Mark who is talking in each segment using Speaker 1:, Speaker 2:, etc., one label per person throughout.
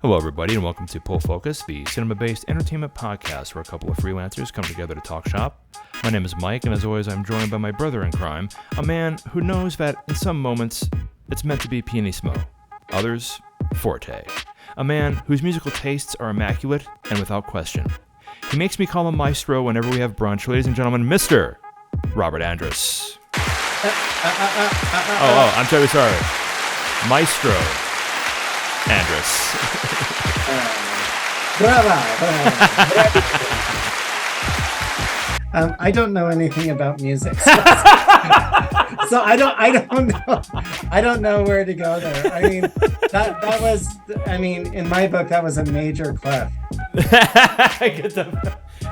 Speaker 1: Hello, everybody, and welcome to Pull Focus, the cinema-based entertainment podcast where a couple of freelancers come together to talk shop. My name is Mike, and as always, I'm joined by my brother in crime, a man who knows that in some moments it's meant to be pianissimo, others, forte. A man whose musical tastes are immaculate and without question. He makes me call him Maestro whenever we have brunch. Ladies and gentlemen, Mr. Robert Andrus. I'm terribly sorry. Maestro Andrus.
Speaker 2: Brava! I don't know anything about music, so I don't know where to go there. I mean, that was, in my book, that was a major clef.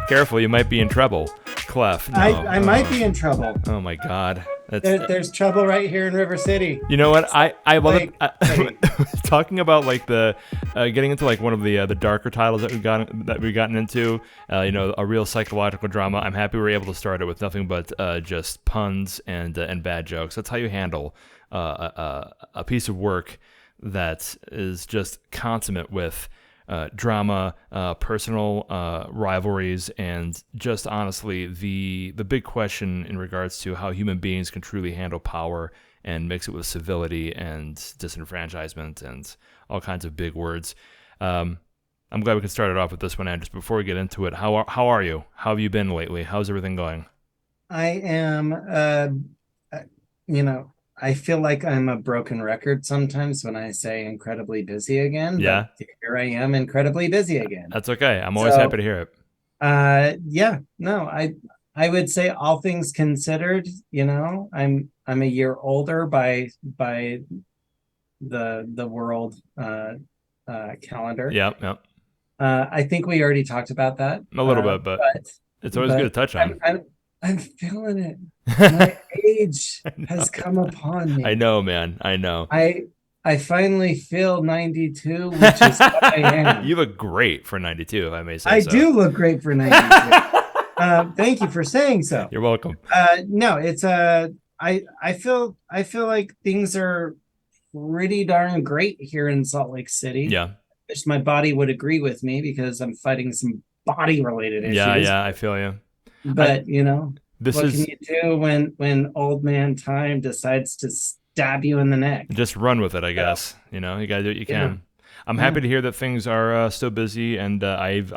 Speaker 1: Careful, you might be in trouble. Clef. No.
Speaker 2: I might be in trouble.
Speaker 1: Oh my God.
Speaker 2: There's trouble right here in River City.
Speaker 1: You know what? I love it. Talking about like the getting into like one of the darker titles that we've gotten into. A real psychological drama. I'm happy we were able to start it with nothing but just puns and bad jokes. That's how you handle a piece of work that is just consummate with drama, personal rivalries, and just honestly the big question in regards to how human beings can truly handle power and mix it with civility and disenfranchisement and all kinds of big words. I'm glad we can start it off with this one, Andrus. Before we get into it, how are you? How have you been lately? How's everything going?
Speaker 2: I am, I feel like I'm a broken record sometimes when I say incredibly busy again.
Speaker 1: Yeah.
Speaker 2: But here I am incredibly busy again.
Speaker 1: That's okay. I'm always happy to hear it.
Speaker 2: I would say all things considered, I'm a year older by the world calendar.
Speaker 1: Yep.
Speaker 2: I think we already talked about that.
Speaker 1: A little bit, but it's always good to touch on.
Speaker 2: I'm feeling it. My age has come upon me.
Speaker 1: I know, man. I know.
Speaker 2: I finally feel 92, which is what I am.
Speaker 1: You look great for 92, if I may say
Speaker 2: I
Speaker 1: so.
Speaker 2: do look great for 92. Thank you for saying so.
Speaker 1: You're welcome.
Speaker 2: No, it's I feel like things are pretty darn great here in Salt Lake City.
Speaker 1: Yeah.
Speaker 2: I wish my body would agree with me because I'm fighting some body-related issues.
Speaker 1: Yeah, I feel you.
Speaker 2: But can you do when old man time decides to stab you in the neck?
Speaker 1: Just run with it, I guess. You gotta do what you can. I'm happy to hear that things are still busy, and I've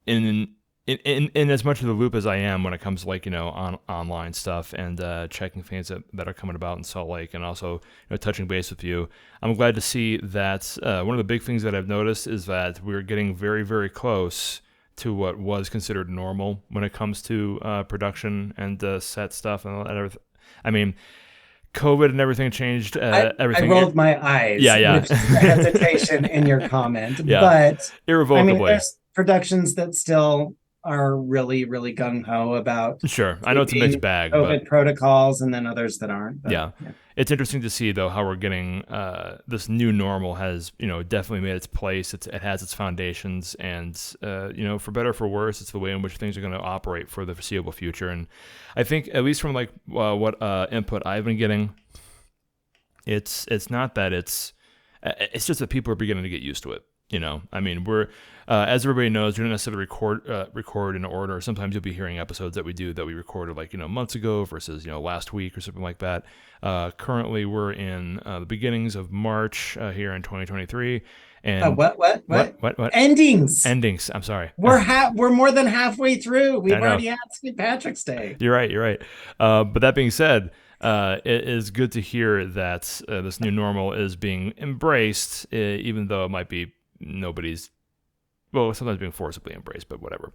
Speaker 1: in as much of the loop as I am when it comes to on online stuff and checking things that are coming about in Salt Lake, and also touching base with you. I'm glad to see that one of the big things that I've noticed is that we're getting very, very close to what was considered normal when it comes to production and set stuff and everything. I mean, COVID and everything changed everything.
Speaker 2: I rolled my eyes.
Speaker 1: Yeah.
Speaker 2: With hesitation in your comment.
Speaker 1: Yeah.
Speaker 2: But
Speaker 1: irrevocably.
Speaker 2: There's productions that still are really, really gung-ho about.
Speaker 1: Sure. I know it's a mixed bag.
Speaker 2: COVID protocols, and then others that aren't. But,
Speaker 1: yeah. It's interesting to see, though, how we're getting this new normal has, definitely made its place. It has its foundations, and, for better or for worse, it's the way in which things are going to operate for the foreseeable future. And I think, at least from what input I've been getting, it's not that it's just that people are beginning to get used to it. We're as everybody knows, we don't necessarily record in order. Sometimes you'll be hearing episodes that we recorded months ago versus last week or something like that. Currently, we're in the beginnings of March here in 2023. And
Speaker 2: what? Endings.
Speaker 1: I'm sorry.
Speaker 2: We're more than halfway through. We've already had St. Patrick's Day.
Speaker 1: You're right. But that being said, it is good to hear that this new normal is being embraced, even though it might be sometimes being forcibly embraced, but whatever.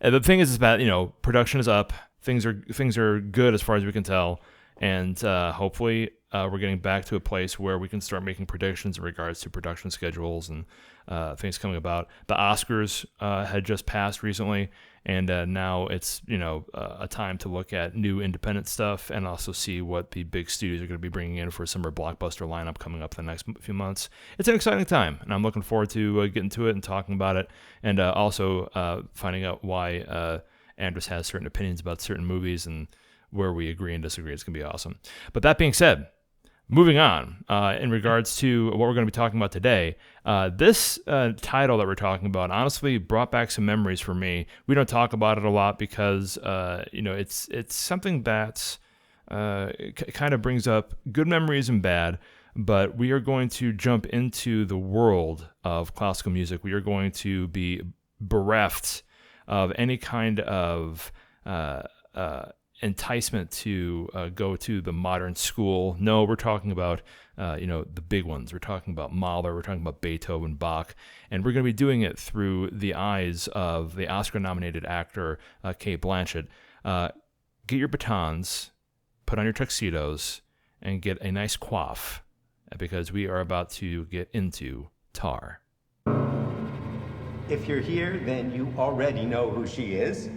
Speaker 1: The thing is that production is up. Things are good as far as we can tell, and hopefully we're getting back to a place where we can start making predictions in regards to production schedules and things coming about. The Oscars had just passed recently, and now it's a time to look at new independent stuff and also see what the big studios are going to be bringing in for a summer blockbuster lineup coming up the next few months. It's an exciting time, and I'm looking forward to getting to it and talking about it, and also finding out why Andrus has certain opinions about certain movies and where we agree and disagree. It's going to be awesome. But that being said, Moving on, in regards to what we're going to be talking about today, this title that we're talking about honestly brought back some memories for me. We don't talk about it a lot because it's something that kind of brings up good memories and bad. But we are going to jump into the world of classical music. We are going to be bereft of any kind of enticement to go to the modern school. No, we're talking about the big ones. We're talking about Mahler. We're talking about Beethoven, Bach, and we're going to be doing it through the eyes of the Oscar-nominated actor Cate Blanchett. Get your batons, put on your tuxedos, and get a nice coif, because we are about to get into Tar.
Speaker 3: If you're here, then you already know who she is.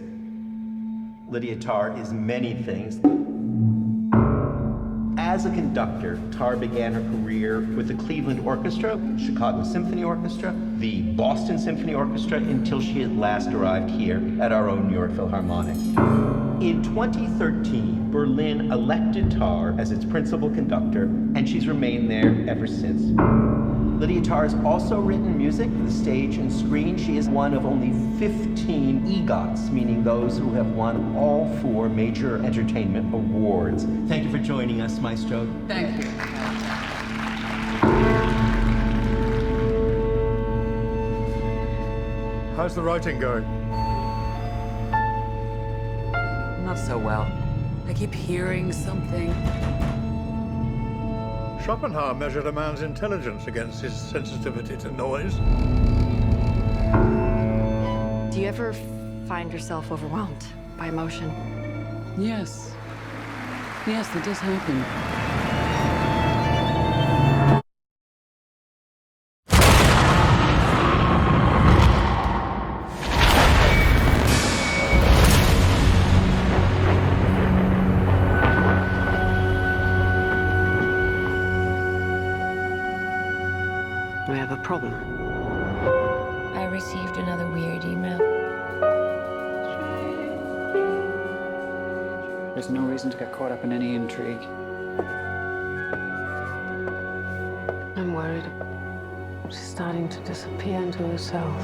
Speaker 3: Lydia Tarr is many things. As a conductor, Tarr began her career with the Cleveland Orchestra, Chicago Symphony Orchestra, the Boston Symphony Orchestra, until she at last arrived here at our own New York Philharmonic. In 2013, Berlin elected Tarr as its principal conductor, and she's remained there ever since. Lydia Tarr has also written music for the stage and screen. She is one of only 15 EGOTs, meaning those who have won all 4 major entertainment awards. Thank you for joining us, Maestro.
Speaker 4: Thank you.
Speaker 5: How's the writing going?
Speaker 4: Not so well. I keep hearing something.
Speaker 5: Schopenhauer measured a man's intelligence against his sensitivity to noise.
Speaker 6: Do you ever find yourself overwhelmed by emotion?
Speaker 4: Yes. Yes, that does happen.
Speaker 6: We have a problem.
Speaker 7: I received another weird email.
Speaker 8: There's no reason to get caught up in any intrigue.
Speaker 6: I'm worried. She's starting to disappear into herself.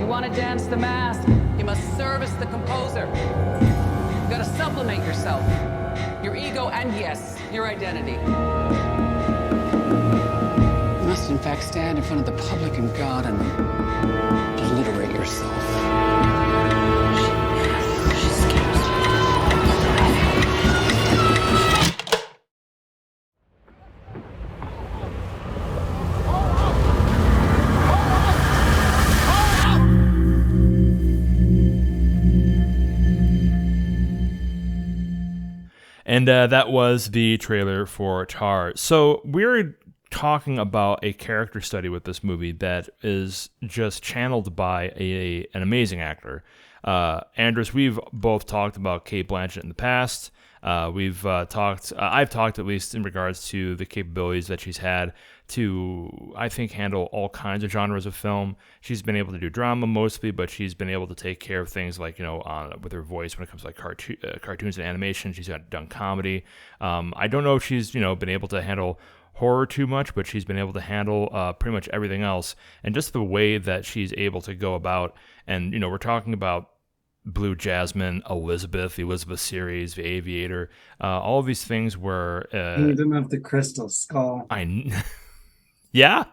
Speaker 4: You want to dance the mask, you must service the composer. You gotta supplement yourself. Your ego and, yes, your identity.
Speaker 8: You must, in fact, stand in front of the public and God and obliterate yourself.
Speaker 6: She scares me.
Speaker 1: And that was the trailer for Tar. So we're talking about a character study with this movie that is just channeled by an amazing actor. Andrus, we've both talked about Cate Blanchett in the past. I've talked at least in regards to the capabilities that she's had to, I think, handle all kinds of genres of film. She's been able to do drama mostly, but she's been able to take care of things like, with her voice when it comes to like cartoons and animation. She's done comedy. I don't know if she's, been able to handle horror too much, but she's been able to handle pretty much everything else. And just the way that she's able to go about, and, we're talking about Blue Jasmine, Elizabeth, the Elizabeth series, The Aviator, all of these things were...
Speaker 2: Kingdom of the Crystal Skull.
Speaker 1: Yeah.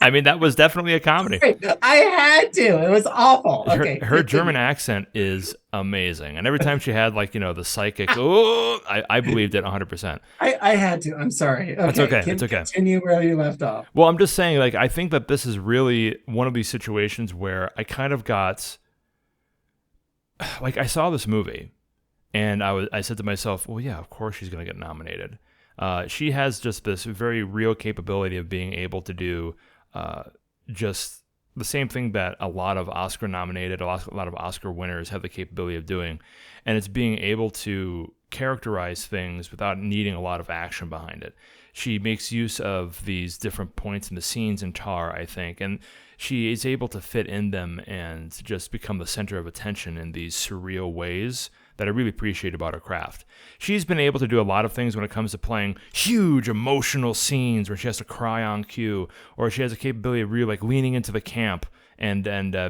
Speaker 1: I mean, that was definitely a comedy.
Speaker 2: I had to. It was awful. Okay.
Speaker 1: Her German accent is amazing. And every time she had, the psychic, I believed it 100%.
Speaker 2: I had to. I'm sorry. Okay.
Speaker 1: It's okay. It's okay.
Speaker 2: Continue where you left off.
Speaker 1: Well, I'm just saying, I think that this is really one of these situations where I kind of got... I saw this movie, and I said to myself, well, yeah, of course she's going to get nominated. She has just this very real capability of being able to do just the same thing that a lot of Oscar-nominated, a lot of Oscar winners have the capability of doing, and it's being able to characterize things without needing a lot of action behind it. She makes use of these different points in the scenes in Tar, I think, and she is able to fit in them and just become the center of attention in these surreal ways that I really appreciate about her craft. She's been able to do a lot of things when it comes to playing huge emotional scenes where she has to cry on cue, or she has a capability of really like leaning into the camp and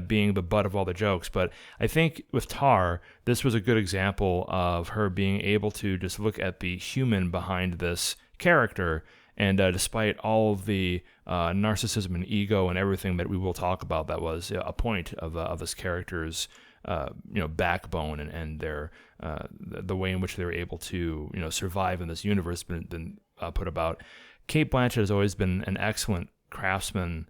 Speaker 1: being the butt of all the jokes. But I think with Tar, this was a good example of her being able to just look at the human behind this character. And despite all of the narcissism and ego and everything that we will talk about, that was a point of this character's backbone and their the way in which they were able to survive in this universe been put about. Cate Blanchett has always been an excellent craftswoman,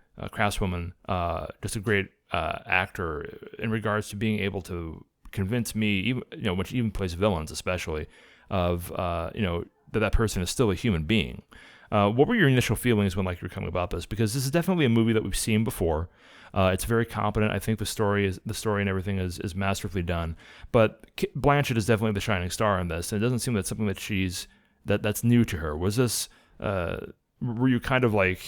Speaker 1: just a great actor in regards to being able to convince me, even when she even plays villains, especially of that person is still a human being. What were your initial feelings when you were coming about this? Because this is definitely a movie that we've seen before. It's very competent. I think the story and everything is masterfully done. But Blanchett is definitely the shining star in this, and it doesn't seem that's something that that's new to her. Was this? Were you kind of like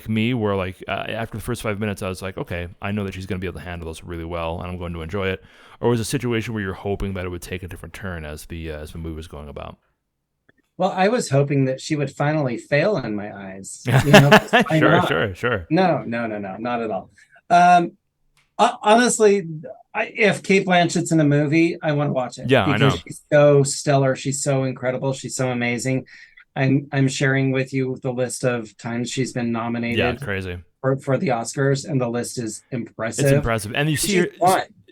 Speaker 1: me, where after the first 5 minutes, I was like, okay, I know that she's going to be able to handle this really well, and I'm going to enjoy it? Or was it a situation where you're hoping that it would take a different turn as the movie was going about?
Speaker 2: Well, I was hoping that she would finally fail in my eyes.
Speaker 1: Sure.
Speaker 2: No, not at all. Honestly, if Cate Blanchett's in a movie, I want to watch it.
Speaker 1: Yeah, I know.
Speaker 2: She's so stellar. She's so incredible. She's so amazing. I'm sharing with you the list of times she's been nominated.
Speaker 1: Yeah, crazy.
Speaker 2: For the Oscars, and the list is impressive.
Speaker 1: It's impressive, and you see her.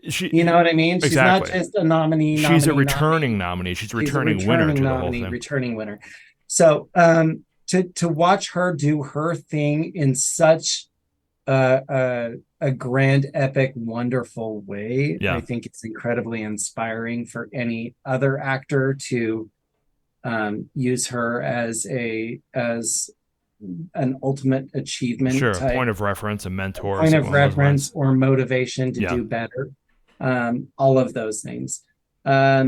Speaker 2: You know what I mean? She's
Speaker 1: exactly.
Speaker 2: not just a nominee.
Speaker 1: She's a returning nominee. She's a returning winner to the whole thing.
Speaker 2: Returning winner. So to watch her do her thing in such a grand, epic, wonderful way, I think it's incredibly inspiring for any other actor to use her as an ultimate achievement.
Speaker 1: Sure, point of reference, a mentor.
Speaker 2: Point of reference or motivation to do better. All of those things. I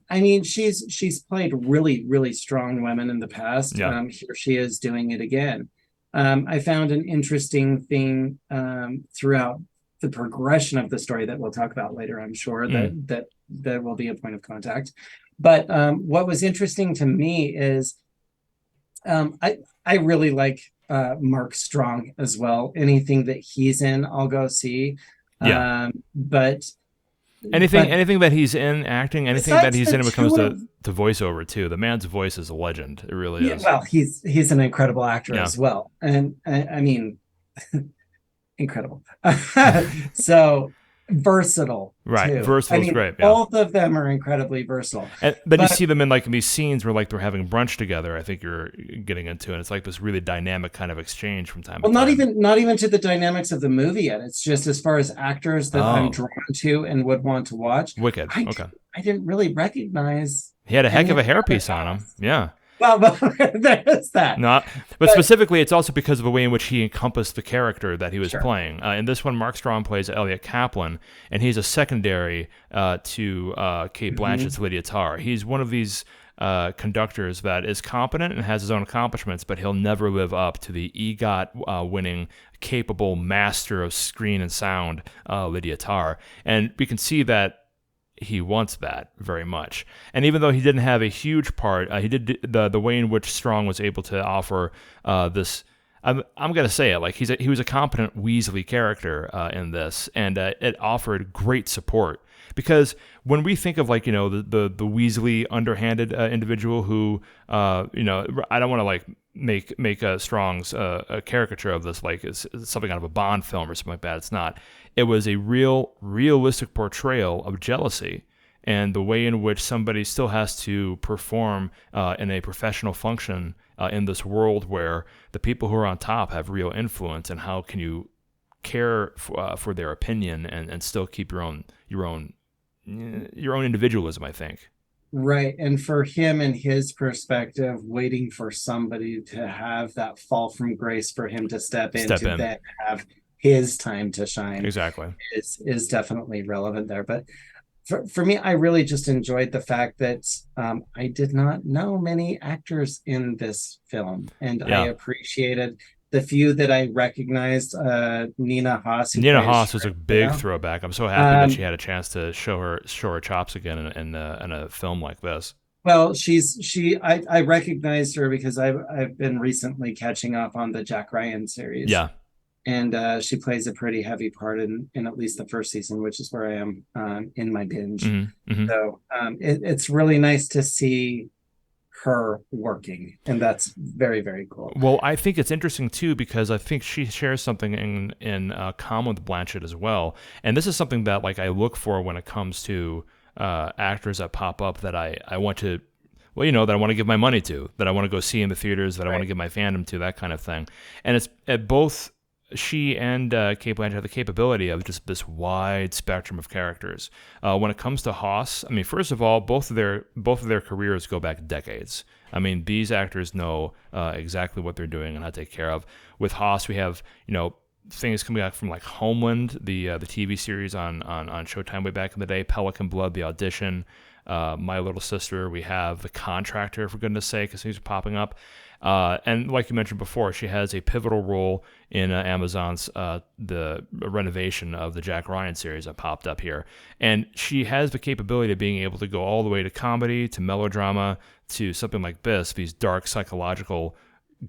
Speaker 2: mean, she's played really, really strong women in the past. Here she is doing it again. I found an interesting thing throughout the progression of the story that we'll talk about later, I'm sure, that will be a point of contact. But what was interesting to me is I really like Mark Strong as well. Anything that he's in, I'll go see. But
Speaker 1: anything that he's in acting, anything that he's in when it comes to voiceover too. The man's voice is a legend. It really is.
Speaker 2: Well, he's an incredible actor as well, and I mean, incredible. So versatile,
Speaker 1: right?
Speaker 2: Too.
Speaker 1: Versatile is great.
Speaker 2: Both of them are incredibly versatile.
Speaker 1: But you see them in these scenes where they're having brunch together. I think you're getting into, and it's this really dynamic kind of exchange from time to time.
Speaker 2: Not even to the dynamics of the movie yet. It's just as far as actors that I'm drawn to and would want to watch.
Speaker 1: Wicked. I
Speaker 2: didn't really recognize.
Speaker 1: He had a heck of a hairpiece on him. Yeah.
Speaker 2: Well, there's that.
Speaker 1: But specifically, it's also because of the way in which he encompassed the character that he was playing. In this one, Mark Strong plays Elliot Kaplan, and he's a secondary to Cate Blanchett's Lydia Tarr. He's one of these conductors that is competent and has his own accomplishments, but he'll never live up to the EGOT-winning, capable master of screen and sound, Lydia Tarr. And we can see that he wants that very much. And even though he didn't have a huge part, he did the way in which Strong was able to offer this. I'm gonna say it, he was a competent Weasley character in this, and it offered great support. Because when we think of the Weasley underhanded individual who I don't want to make Strong's a caricature of this it's something out of a Bond film or something like that. It's not. It was a realistic portrayal of jealousy and the way in which somebody still has to perform in a professional function in this world where the people who are on top have real influence, and how can you care for their opinion and still keep your own individualism, I think.
Speaker 2: Right. And for him and his perspective, waiting for somebody to have that fall from grace for him to step in. Then have his time to shine.
Speaker 1: Exactly.
Speaker 2: Is definitely relevant there. But for me, I really just enjoyed the fact that I did not know many actors in this film. And I appreciated the few that I recognized, Nina Haas.
Speaker 1: Nina Haas was a big throwback. I'm so happy that she had a chance to show her chops again in a film like this.
Speaker 2: Well, I recognized her because I've been recently catching up on the Jack Ryan series.
Speaker 1: Yeah.
Speaker 2: And she plays a pretty heavy part in at least the first season, which is where I am in my binge.
Speaker 1: Mm-hmm. Mm-hmm.
Speaker 2: So it's really nice to see her working, and that's very, very cool.
Speaker 1: Well, I think it's interesting too because I think she shares something in common with Blanchett as well, and this is something that like I look for when it comes to actors that pop up that I want to, well, that I want to give my money to, that I want to go see in the theaters, that I want to give my fandom to, that kind of thing. And it's at both she and Cate Blanchett have the capability of just this wide spectrum of characters. When it comes to Haas, I mean, first of all, both of their careers go back decades. I mean, these actors know exactly what they're doing and how to take care of. With Haas, we have things coming out from like Homeland, the TV series on Showtime way back in the day, Pelican Blood, The Audition, My Little Sister. We have The Contractor, for goodness sake, because things are popping up. And like you mentioned before, she has a pivotal role in Amazon's the renovation of the Jack Ryan series that popped up here. And she has the capability of being able to go all the way to comedy, to melodrama, to something like this, these dark psychological,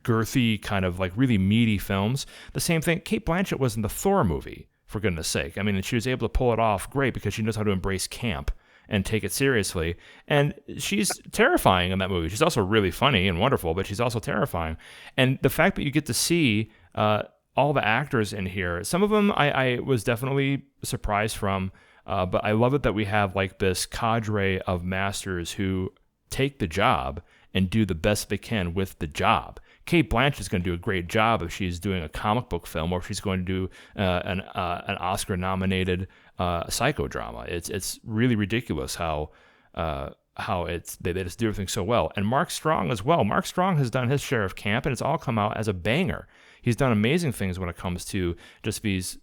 Speaker 1: girthy, kind of like really meaty films. The same thing, Cate Blanchett was in the Thor movie, for goodness sake. I mean, she was able to pull it off great because she knows how to embrace camp and take it seriously. And she's terrifying in that movie. She's also really funny and wonderful, but she's also terrifying. And the fact that you get to see all the actors in here, some of them I was definitely surprised from, but I love it that we have like this cadre of masters who take the job and do the best they can with the job. Cate Blanchett is going to do a great job if she's doing a comic book film or if she's going to do an Oscar-nominated psychodrama. It's really ridiculous how they just do everything so well. And Mark Strong as well. Mark Strong has done his share of camp, and it's all come out as a banger. He's done amazing things when it comes to just these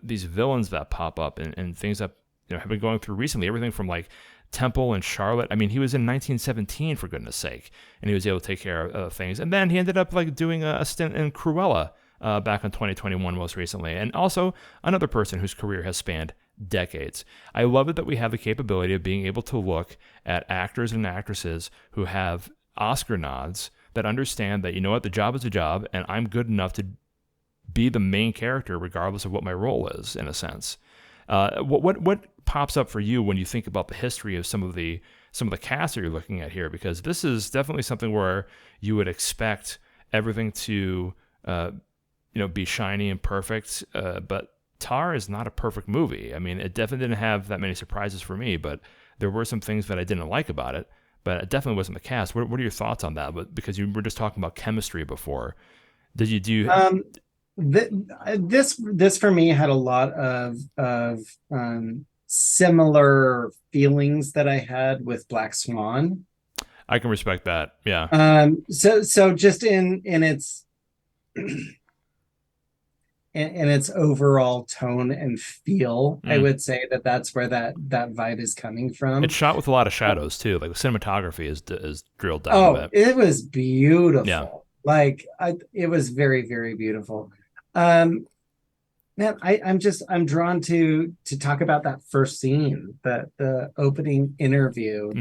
Speaker 1: villains that pop up and things that have been going through recently. Everything from like Temple and Charlotte. I mean, he was in 1917, for goodness sake, and he was able to take care of things. And then he ended up like doing a stint in Cruella back in 2021 most recently. And also another person whose career has spanned decades. I love it that we have the capability of being able to look at actors and actresses who have Oscar nods that understand that, the job is a job, and I'm good enough to be the main character regardless of what my role is, in a sense. What pops up for you when you think about the history of some of the casts that you're looking at here? Because this is definitely something where you would expect everything to be shiny and perfect, but Tar is not a perfect movie. I mean, it definitely didn't have that many surprises for me, but there were some things that I didn't like about it, but it definitely wasn't the cast. What are your thoughts on that? But because you were just talking about chemistry before,
Speaker 2: this for me had a lot of similar feelings that I had with Black Swan.
Speaker 1: I can respect that. Yeah.
Speaker 2: So just in its in its overall tone and feel, I would say that's where that vibe is coming from.
Speaker 1: It's shot with a lot of shadows too. Like the cinematography is drilled down a bit.
Speaker 2: It was beautiful.
Speaker 1: Yeah.
Speaker 2: Like it was very, very beautiful. Man, I'm drawn to talk about that first scene, the opening interview,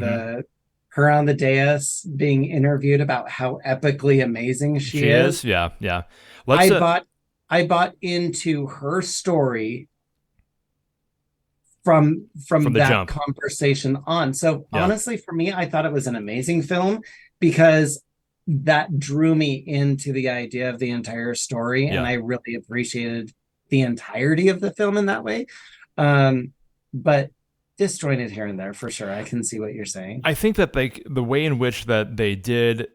Speaker 2: her on the dais being interviewed about how epically amazing she is.
Speaker 1: Yeah.
Speaker 2: I bought into her story from that
Speaker 1: jump.
Speaker 2: Conversation on. So honestly, for me, I thought it was an amazing film because that drew me into the idea of the entire story, and I really appreciated the entirety of the film in that way. But disjointed here and there for sure. I can see what you're saying.
Speaker 1: I think that the way in which that they did.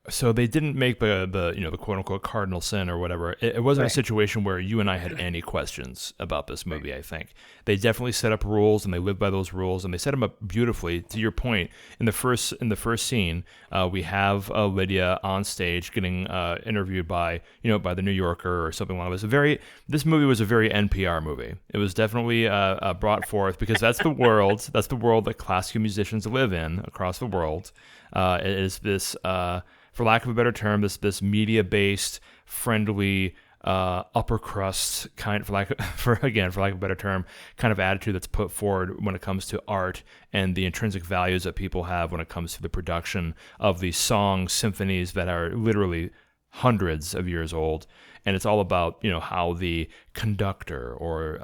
Speaker 1: So they didn't make the quote unquote cardinal sin or whatever. It wasn't a situation where you and I had any questions about this movie. I think they definitely set up rules and they lived by those rules and they set them up beautifully. To your point, in the first scene, we have Lydia on stage getting interviewed by the New Yorker or something like this. This movie was a very NPR movie. It was definitely brought forth because that's the world. That's the world that classical musicians live in across the world. It is this. For lack of a better term, this media-based friendly, upper crust kind, for lack of a better term, kind of attitude that's put forward when it comes to art and the intrinsic values that people have when it comes to the production of these songs, symphonies that are literally hundreds of years old. And it's all about, how the conductor or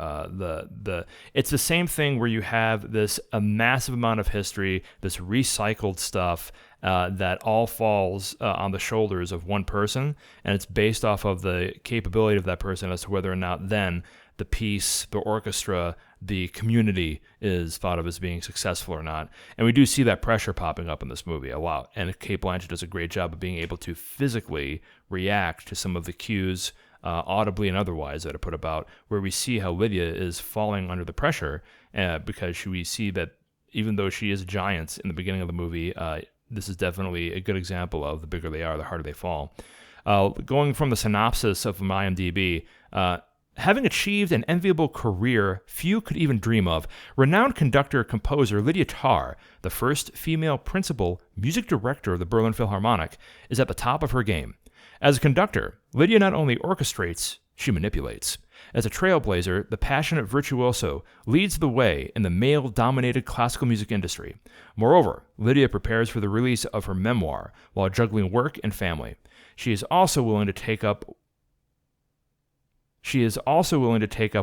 Speaker 1: it's the same thing where you have a massive amount of history, this recycled stuff that all falls on the shoulders of one person, and it's based off of the capability of that person as to whether or not then the piece, the orchestra, the community is thought of as being successful or not. And we do see that pressure popping up in this movie a lot. And Cate Blanchett does a great job of being able to physically react to some of the cues, audibly and otherwise, that are put about, where we see how Lydia is falling under the pressure because we see that even though she is a giant in the beginning of the movie, this is definitely a good example of the bigger they are, the harder they fall. Going from the synopsis of IMDb, having achieved an enviable career few could even dream of, renowned conductor-composer Lydia Tarr, the first female principal music director of the Berlin Philharmonic, is at the top of her game. As a conductor, Lydia not only orchestrates, she manipulates. As a trailblazer, the passionate virtuoso leads the way in the male-dominated classical music industry. Moreover, Lydia prepares for the release of her memoir while juggling work and family. She is also willing to take up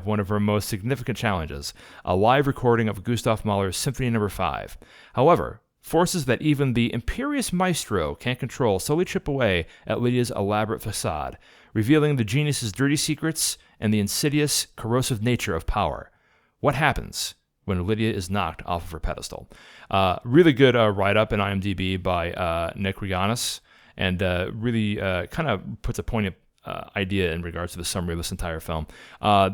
Speaker 1: one of her most significant challenges, a live recording of Gustav Mahler's Symphony No. 5. However, forces that even the imperious maestro can't control slowly chip away at Lydia's elaborate facade, revealing the genius's dirty secrets and the insidious, corrosive nature of power. What happens when Lydia is knocked off of her pedestal? Really good write-up in IMDb by Nick Reganis, and really kind of puts a poignant idea in regards to the summary of this entire film.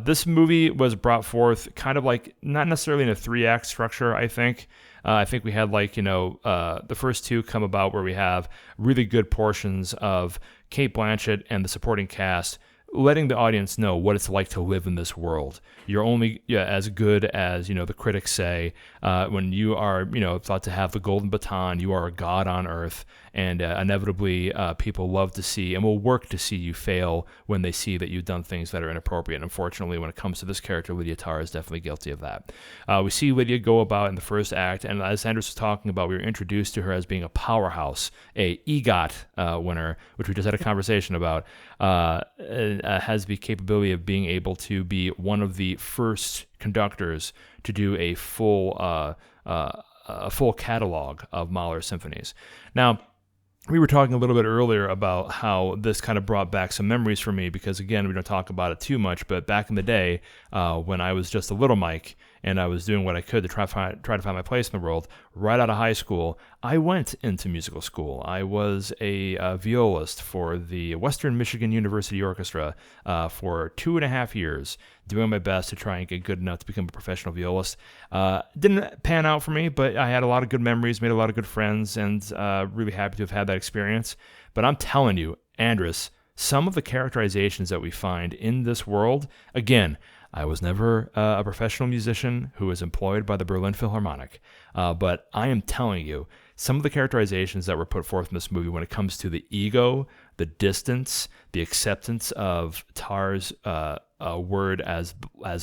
Speaker 1: This movie was brought forth kind of like, not necessarily in a 3-act structure, I think. I think we had the first two come about where we have really good portions of Cate Blanchett and the supporting cast letting the audience know what it's like to live in this world. You're only as good as, the critics say. When you are, thought to have the golden baton, you are a god on earth. And inevitably, people love to see and will work to see you fail when they see that you've done things that are inappropriate. And unfortunately, when it comes to this character, Lydia Tarr is definitely guilty of that. We see Lydia go about in the first act, and as Andrus was talking about, we were introduced to her as being a powerhouse, a EGOT winner, which we just had a conversation about, has the capability of being able to be one of the first conductors to do a full catalog of Mahler symphonies. Now, we were talking a little bit earlier about how this kind of brought back some memories for me because, again, we don't talk about it too much, but back in the day when I was just a little Mike and I was doing what I could to try to find my place in the world, right out of high school, I went into musical school. I was a violist for the Western Michigan University Orchestra for 2.5 years, doing my best to try and get good enough to become a professional violist. Didn't pan out for me, but I had a lot of good memories, made a lot of good friends, and really happy to have had that experience. But I'm telling you, Andrus, some of the characterizations that we find in this world, again, I was never a professional musician who was employed by the Berlin Philharmonic, but I am telling you, some of the characterizations that were put forth in this movie when it comes to the ego, the distance, the acceptance of Tar's word as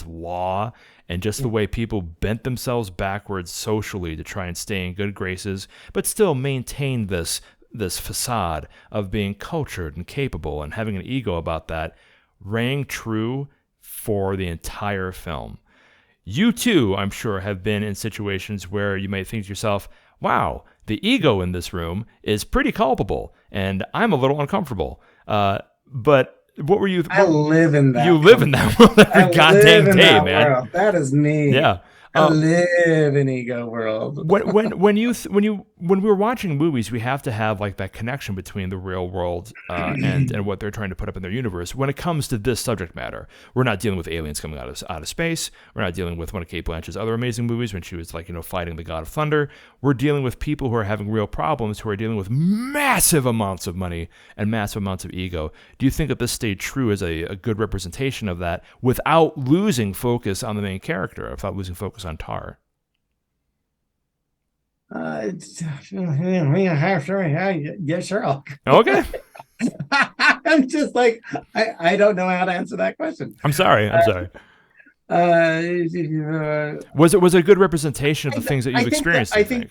Speaker 1: law, and just the way people bent themselves backwards socially to try and stay in good graces, but still maintain this facade of being cultured and capable and having an ego about that, rang true for the entire film. You too, I'm sure, have been in situations where you may think to yourself, wow, the ego in this room is pretty culpable, and I'm a little uncomfortable. But what were you?
Speaker 2: I live in that.
Speaker 1: You live in that world every goddamn day, man.
Speaker 2: World. That is me.
Speaker 1: Yeah.
Speaker 2: I live in ego world.
Speaker 1: when we were watching movies, we have to have like that connection between the real world and what they're trying to put up in their universe. When it comes to this subject matter, we're not dealing with aliens coming out of space. We're not dealing with one of Cate Blanchett's other amazing movies when she was fighting the God of Thunder. We're dealing with people who are having real problems, who are dealing with massive amounts of money and massive amounts of ego. Do you think that this stayed true as a good representation of that without losing focus on the main character, without losing focus on Tarr?
Speaker 2: Yeah, sure.
Speaker 1: Okay.
Speaker 2: I'm just like, I don't know how to answer that question.
Speaker 1: I'm sorry. Was it a good representation of the things that you've experienced? I think.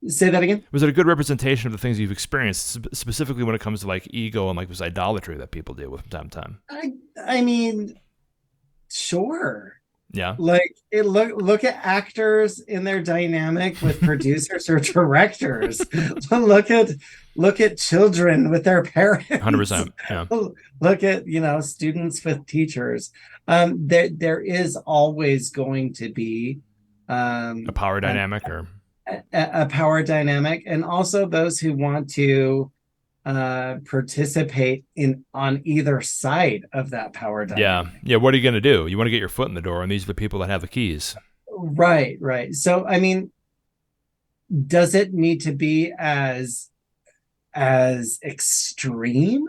Speaker 2: Say that again.
Speaker 1: Was it a good representation of the things you've experienced, specifically when it comes to like ego and like this idolatry that people deal with from time to time?
Speaker 2: I mean, sure.
Speaker 1: Yeah.
Speaker 2: Like look at actors in their dynamic with producers or directors. look at children with their parents.
Speaker 1: 100%. Yeah.
Speaker 2: Look at students with teachers. There is always going to be
Speaker 1: a power dynamic or
Speaker 2: a power dynamic, and also those who want to participate on either side of that power dynamic.
Speaker 1: Yeah. What are you going to do? You want to get your foot in the door, and these are the people that have the keys.
Speaker 2: Right. So, I mean, does it need to be as extreme?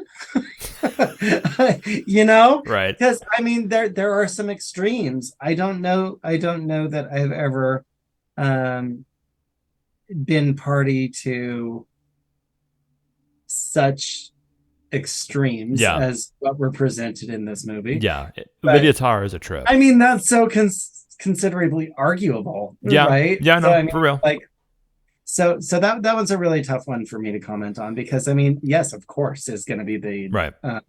Speaker 1: Right.
Speaker 2: Because I mean, there are some extremes. I don't know that I've ever been party to such extremes as what were presented in this movie.
Speaker 1: Yeah, Lydia Tarr is a trip.
Speaker 2: I mean, that's so considerably arguable.
Speaker 1: Yeah,
Speaker 2: right.
Speaker 1: Yeah, no,
Speaker 2: so, I mean,
Speaker 1: for real.
Speaker 2: Like, so that was a really tough one for me to comment on, because I mean, yes, of course, is going to be the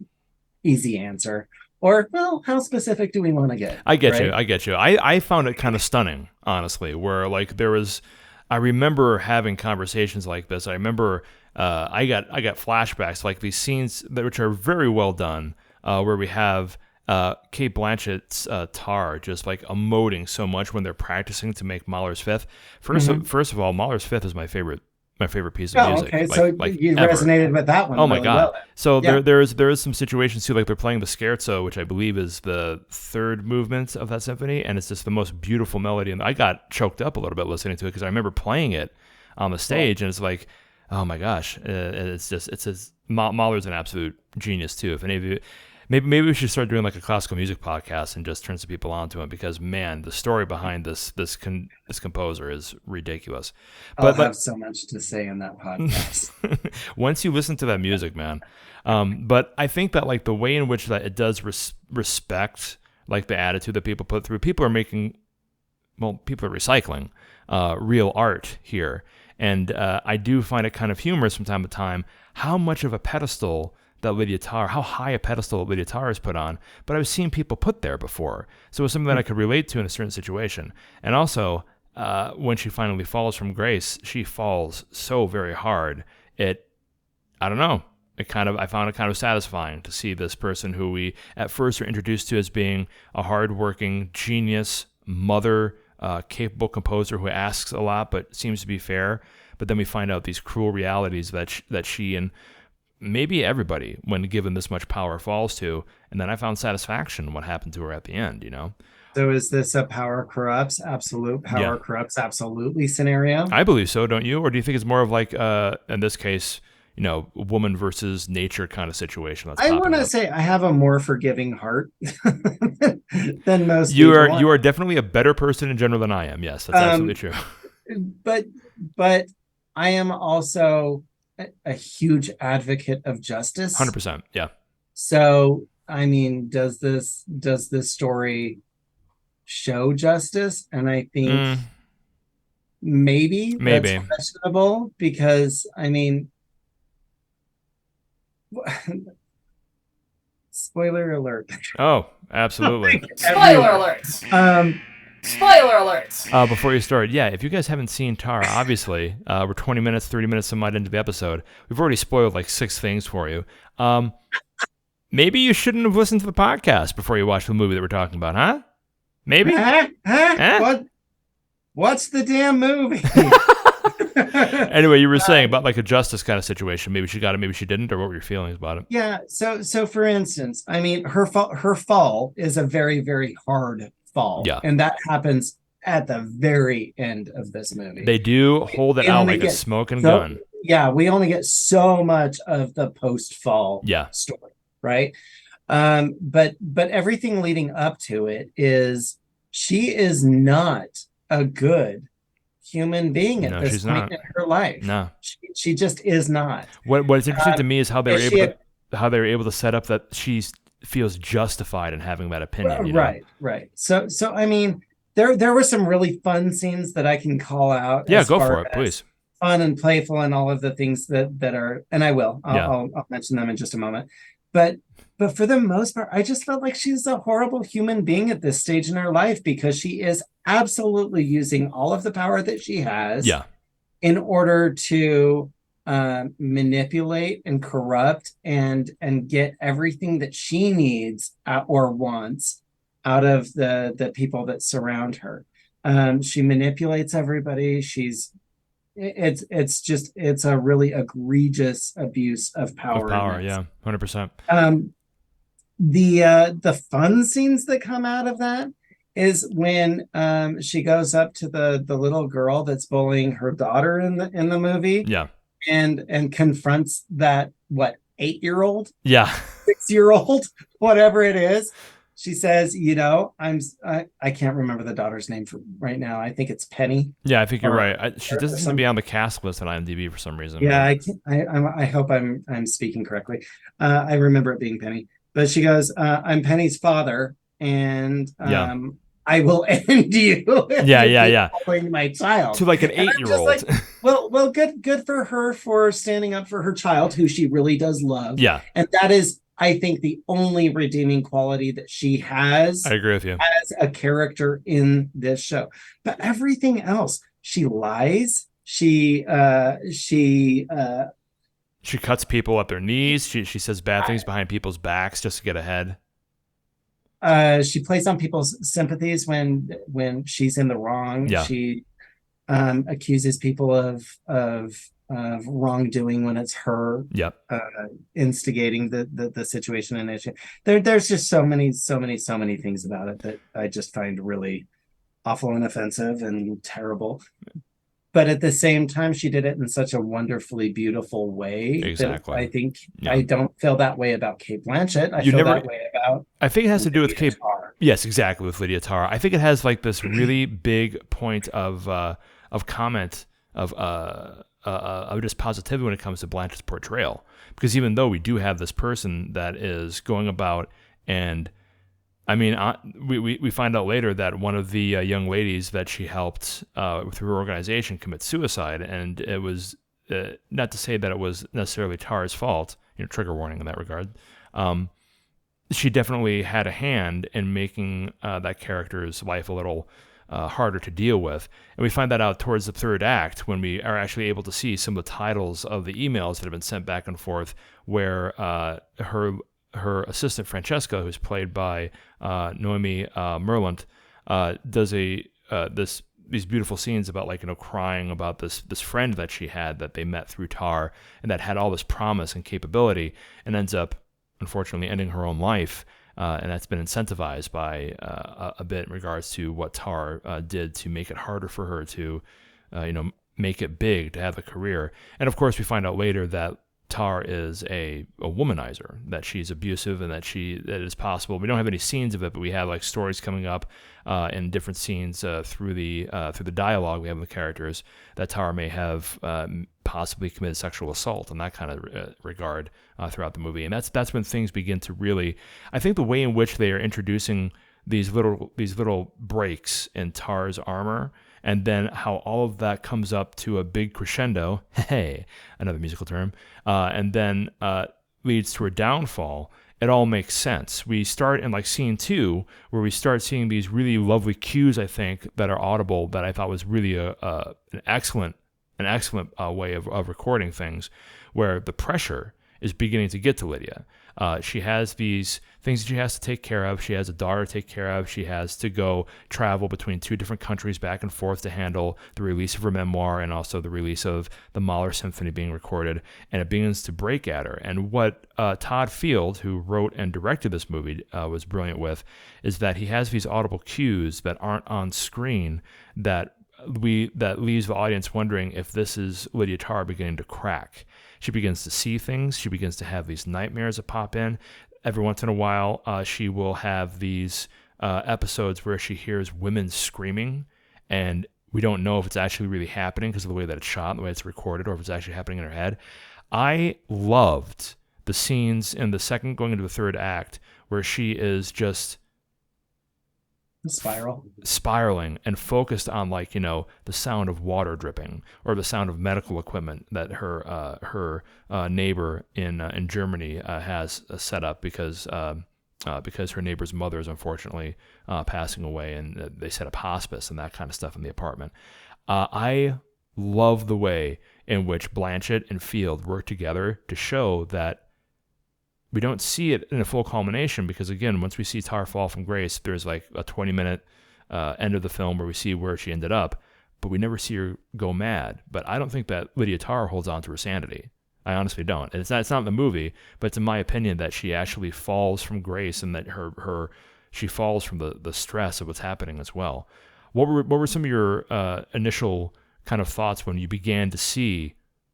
Speaker 2: easy answer. Or, well, how specific do we want to get?
Speaker 1: I get you. I found it kind of stunning, honestly, where like I remember having conversations like this. I remember I got flashbacks, like these scenes which are very well done, where we have Cate Blanchett's Tar just like emoting so much when they're practicing to make Mahler's Fifth. First of all, Mahler's Fifth is my favorite piece of music.
Speaker 2: Okay, so you resonated with that one.
Speaker 1: Oh my
Speaker 2: really
Speaker 1: god!
Speaker 2: Well.
Speaker 1: So there is some situations too, like they're playing the scherzo, which I believe is the third movement of that symphony, and it's just the most beautiful melody. And I got choked up a little bit listening to it because I remember playing it on the stage, and it's like, oh my gosh, Mahler's an absolute genius too. If any of you. Maybe we should start doing like a classical music podcast and just turn some people onto it, because man, the story behind this composer is ridiculous.
Speaker 2: I'll have so much to say in that podcast.
Speaker 1: Once you listen to that music, man. But I think that like the way in which that it does respect like the attitude that people put through. People are recycling real art here, and I do find it kind of humorous from time to time how much of a pedestal how high a pedestal Lydia Tarr is put on, but I've seen people put there before. So it was something that I could relate to in a certain situation. And also, when she finally falls from grace, she falls so very hard. I don't know. I found it kind of satisfying to see this person who we at first are introduced to as being a hardworking, genius, mother, capable composer who asks a lot but seems to be fair. But then we find out these cruel realities that she and maybe everybody, when given this much power, falls to. And then I found satisfaction in what happened to her at the end,
Speaker 2: So is this a power corrupts absolutely scenario?
Speaker 1: I believe so, don't you? Or do you think it's more of like, in this case, woman versus nature kind of situation?
Speaker 2: I want to say I have a more forgiving heart than most
Speaker 1: you
Speaker 2: people.
Speaker 1: You are definitely a better person in general than I am. Yes, that's absolutely true.
Speaker 2: But I am also a huge advocate of justice.
Speaker 1: 100%. Yeah.
Speaker 2: So, I mean, does this story show justice? And I think maybe that's questionable, because I mean, spoiler alert.
Speaker 1: Oh, absolutely.
Speaker 9: Spoiler alert. Spoiler alert!
Speaker 1: Before you start, if you guys haven't seen Tar, obviously, we're 30 minutes some odd into the episode. We've already spoiled like 6 things for you. Maybe you shouldn't have listened to the podcast before you watched the movie that we're talking about, huh? Maybe?
Speaker 2: What's the damn movie?
Speaker 1: Anyway, you were saying about like a justice kind of situation. Maybe she got it, maybe she didn't, or what were your feelings about it?
Speaker 2: Yeah, so for instance, I mean, her fall is a very, very hard fall.
Speaker 1: Yeah.
Speaker 2: And that happens at the very end of this movie.
Speaker 1: They do hold it out like a smoking gun.
Speaker 2: Yeah, we only get so much of the post-fall story, right? But everything leading up to it is she is not a good human being at this point in her life.
Speaker 1: No.
Speaker 2: She just is not.
Speaker 1: What's interesting to me is how they were able to how they were able to set up that she feels justified in having that opinion. You know?
Speaker 2: Right. So I mean, there were some really fun scenes that I can call out.
Speaker 1: Yeah, go for it, please.
Speaker 2: Fun and playful and all of the things that are, and I will. I'll mention them in just a moment. But for the most part, I just felt like she's a horrible human being at this stage in her life, because she is absolutely using all of the power that she has in order to manipulate and corrupt and get everything that she needs or wants out of the people that surround her. She manipulates everybody. It's a really egregious abuse of power.
Speaker 1: 100%.
Speaker 2: The fun scenes that come out of that is when she goes up to the little girl that's bullying her daughter in the movie. And confronts that 8-year-old, 6-year-old, whatever it is. She says, I can't remember the daughter's name right now. I think it's Penny.
Speaker 1: Yeah, I think you're right. She doesn't seem to be on the cast list on IMDb for some reason.
Speaker 2: Yeah, I hope I'm speaking correctly. I remember it being Penny, but she goes, I'm Penny's father, and I will end you. Killing my child
Speaker 1: to like an 8-year-old.
Speaker 2: Well, good for her for standing up for her child, who she really does love.
Speaker 1: Yeah,
Speaker 2: and that is, I think, the only redeeming quality that she has.
Speaker 1: I agree with you.
Speaker 2: As a character in this show, but everything else, she lies. She
Speaker 1: cuts people at their knees. She says bad things behind people's backs just to get ahead.
Speaker 2: She plays on people's sympathies when she's in the wrong. She accuses people of wrongdoing when it's her instigating the situation and issue. There's just so many things about it that I just find really awful and offensive and terrible. But at the same time, she did it in such a wonderfully beautiful way.
Speaker 1: Exactly.
Speaker 2: I think I don't feel that way about Cate Blanchett.
Speaker 1: I think it has to do with Cate. Yes, exactly, with Lydia Tarr. I think it has like this really big point of comment of just positivity when it comes to Blanchett's portrayal. Because even though we do have this person that is going about, and I mean, we find out later that one of the young ladies that she helped through her organization commit suicide, and it was not to say that it was necessarily Tarr's fault. Trigger warning in that regard. She definitely had a hand in making that character's life a little harder to deal with. And we find that out towards the third act, when we are actually able to see some of the titles of the emails that have been sent back and forth, where her assistant Francesca, who's played by Noemi Merlant, does these beautiful scenes about crying about this friend that she had that they met through Tarr and that had all this promise and capability, and ends up unfortunately ending her own life. And that's been incentivized by a bit in regards to what Tarr did to make it harder for her to, make it big, to have a career. And of course, we find out later that Tarr is a womanizer, that she's abusive, and that it is possible. We don't have any scenes of it, but we have stories coming up in different scenes through the dialogue we have with the characters, that Tarr may have possibly committed sexual assault in that kind of regard throughout the movie. And that's when things begin to really, I think the way in which they are introducing these little breaks in Tarr's armor, and then how all of that comes up to a big crescendo, hey, another musical term, and then leads to a downfall. It all makes sense. We start in scene 2, where we start seeing these really lovely cues, I think, that are audible, that I thought was really an excellent way of recording things, where the pressure is beginning to get to Lydia. She has these things that she has to take care of. She has a daughter to take care of. She has to go travel between 2 different countries back and forth to handle the release of her memoir and also the release of the Mahler Symphony being recorded. And it begins to break at her. And what Todd Field, who wrote and directed this movie, was brilliant with, is that he has these audible cues that aren't on screen that leaves the audience wondering if this is Lydia Tarr beginning to crack. She begins to see things. She begins to have these nightmares that pop in. Every once in a while, she will have these episodes where she hears women screaming, and we don't know if it's actually really happening because of the way that it's shot and the way it's recorded, or if it's actually happening in her head. I loved the scenes in the second going into the third act where she is just spiraling and focused on, like, you know, the sound of water dripping or the sound of medical equipment that her neighbor in Germany has set up because her neighbor's mother is unfortunately passing away, and they set up hospice and that kind of stuff in the apartment. I love the way in which Blanchett and Field work together to show that we don't see it in a full culmination, because, again, once we see Tar fall from grace, there's like a 20-minute end of the film where we see where she ended up, but we never see her go mad. But I don't think that Lydia Tar holds on to her sanity. I honestly don't. And it's not in the movie, but it's in my opinion that she actually falls from grace, and that she falls from the stress of what's happening as well. What were some of your initial kind of thoughts when you began to see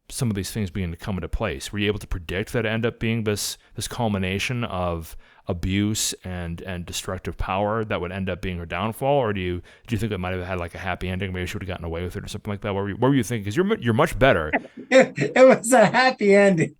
Speaker 1: some of these things begin to come into place? Were you able to predict that it end up being this culmination of abuse and destructive power that would end up being her downfall, or do you think it might have had like a happy ending? Maybe she would have gotten away with it or something like that. What were you thinking? Because you're much better.
Speaker 2: It was a happy ending.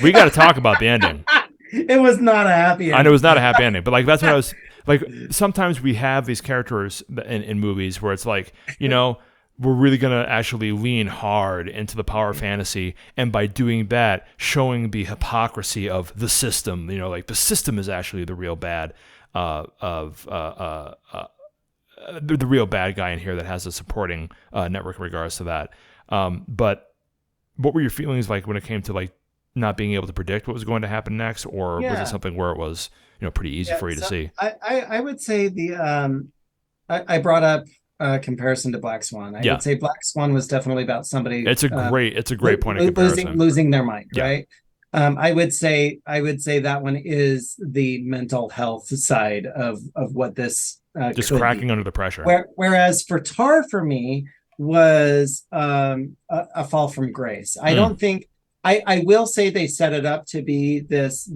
Speaker 1: We got to talk about the ending.
Speaker 2: It was not a happy ending.
Speaker 1: I know it was not a happy ending, but like that's what I was like. Sometimes we have these characters in movies where it's like, you know, we're really going to actually lean hard into the power fantasy, and by doing that, showing the hypocrisy of the system, you know, like the system is actually the real bad the real bad guy in here that has a supporting network in regards to that. But what were your feelings like when it came to like not being able to predict what was going to happen next, or was it something where it was, you know, pretty easy for you to see?
Speaker 2: I would say I brought up comparison to Black Swan. I would say Black Swan was definitely about somebody.
Speaker 1: It's a great point of comparison.
Speaker 2: Losing their mind, right? I would say that one is the mental health side of what this
Speaker 1: just cracking under the pressure.
Speaker 2: Whereas for Tar, for me, was a fall from grace. I don't think. I will say they set it up to be this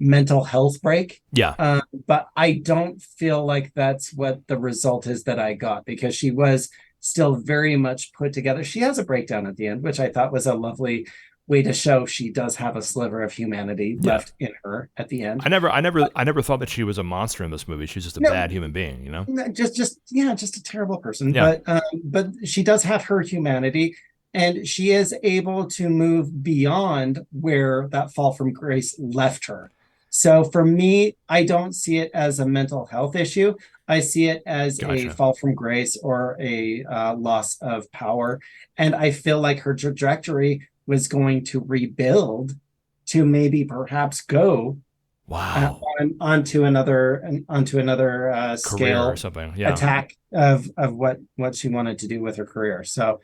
Speaker 2: mental health break.
Speaker 1: Yeah.
Speaker 2: But I don't feel like that's what the result is that I got, because she was still very much put together. She has a breakdown at the end, which I thought was a lovely way to show she does have a sliver of humanity left in her at the end.
Speaker 1: I never thought that she was a monster in this movie. She's just a bad human being, you know?
Speaker 2: Just a terrible person. Yeah. But she does have her humanity. And she is able to move beyond where that fall from grace left her. So for me, I don't see it as a mental health issue. I see it as a fall from grace or a loss of power. And I feel like her trajectory was going to rebuild to maybe perhaps go onto another scale
Speaker 1: or something.
Speaker 2: Attack of what she wanted to do with her career. So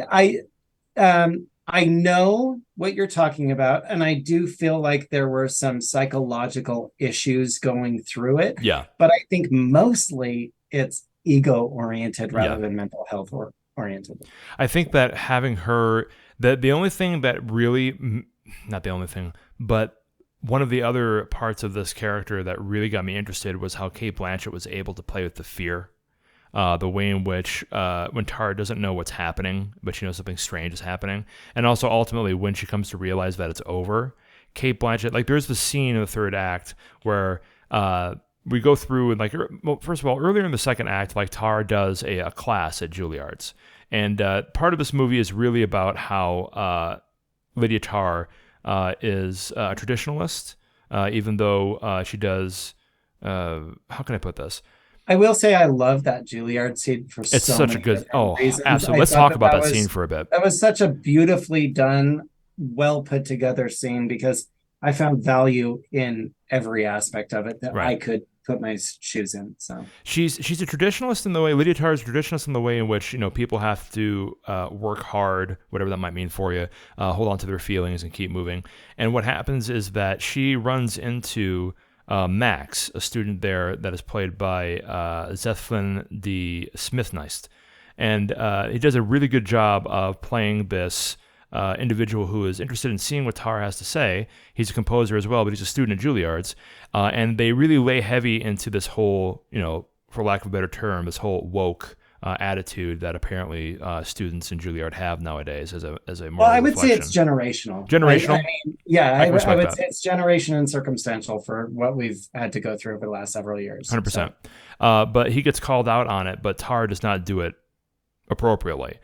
Speaker 2: I know what you're talking about, and I do feel like there were some psychological issues going through it.
Speaker 1: Yeah.
Speaker 2: But I think mostly it's ego-oriented rather than mental health oriented.
Speaker 1: I think that having her, the only thing that really, not the only thing, but one of the other parts of this character that really got me interested was how Cate Blanchett was able to play with the fear. The way in which when Tara doesn't know what's happening, but she knows something strange is happening. And also ultimately when she comes to realize that it's over, Cate Blanchett, like there's the scene in the third act where we go through and like, well, first of all, earlier in the second act, like Tara does a class at Juilliard's. And part of this movie is really about how Lydia Tar is a traditionalist, even though she does, how can I put this?
Speaker 2: I will say I love that Juilliard scene for
Speaker 1: it's
Speaker 2: so
Speaker 1: such
Speaker 2: many
Speaker 1: a good
Speaker 2: reasons.
Speaker 1: Absolutely. Let's talk about that scene for a bit.
Speaker 2: That was such a beautifully done, well put together scene, because I found value in every aspect of it that I could put my shoes in. So
Speaker 1: she's a traditionalist in the way Lydia Tar is a traditionalist in the way in which, you know, people have to work hard, whatever that might mean for you, hold on to their feelings and keep moving. And what happens is that she runs into Max, a student there that is played by Zethflin de Smithneist. And he does a really good job of playing this individual who is interested in seeing what Tar has to say. He's a composer as well, but he's a student at Juilliard's. And they really lay heavy into this whole, you know, for lack of a better term, this whole woke attitude that apparently students in Juilliard have nowadays as a moral
Speaker 2: Well, I would
Speaker 1: reflection.
Speaker 2: say it's generational.
Speaker 1: Generational?
Speaker 2: I mean, yeah,
Speaker 1: I can
Speaker 2: I
Speaker 1: respect
Speaker 2: would
Speaker 1: that.
Speaker 2: say it's generation and circumstantial for what we've had to go through over the last several years.
Speaker 1: 100%. But he gets called out on it, but Tar does not do it appropriately.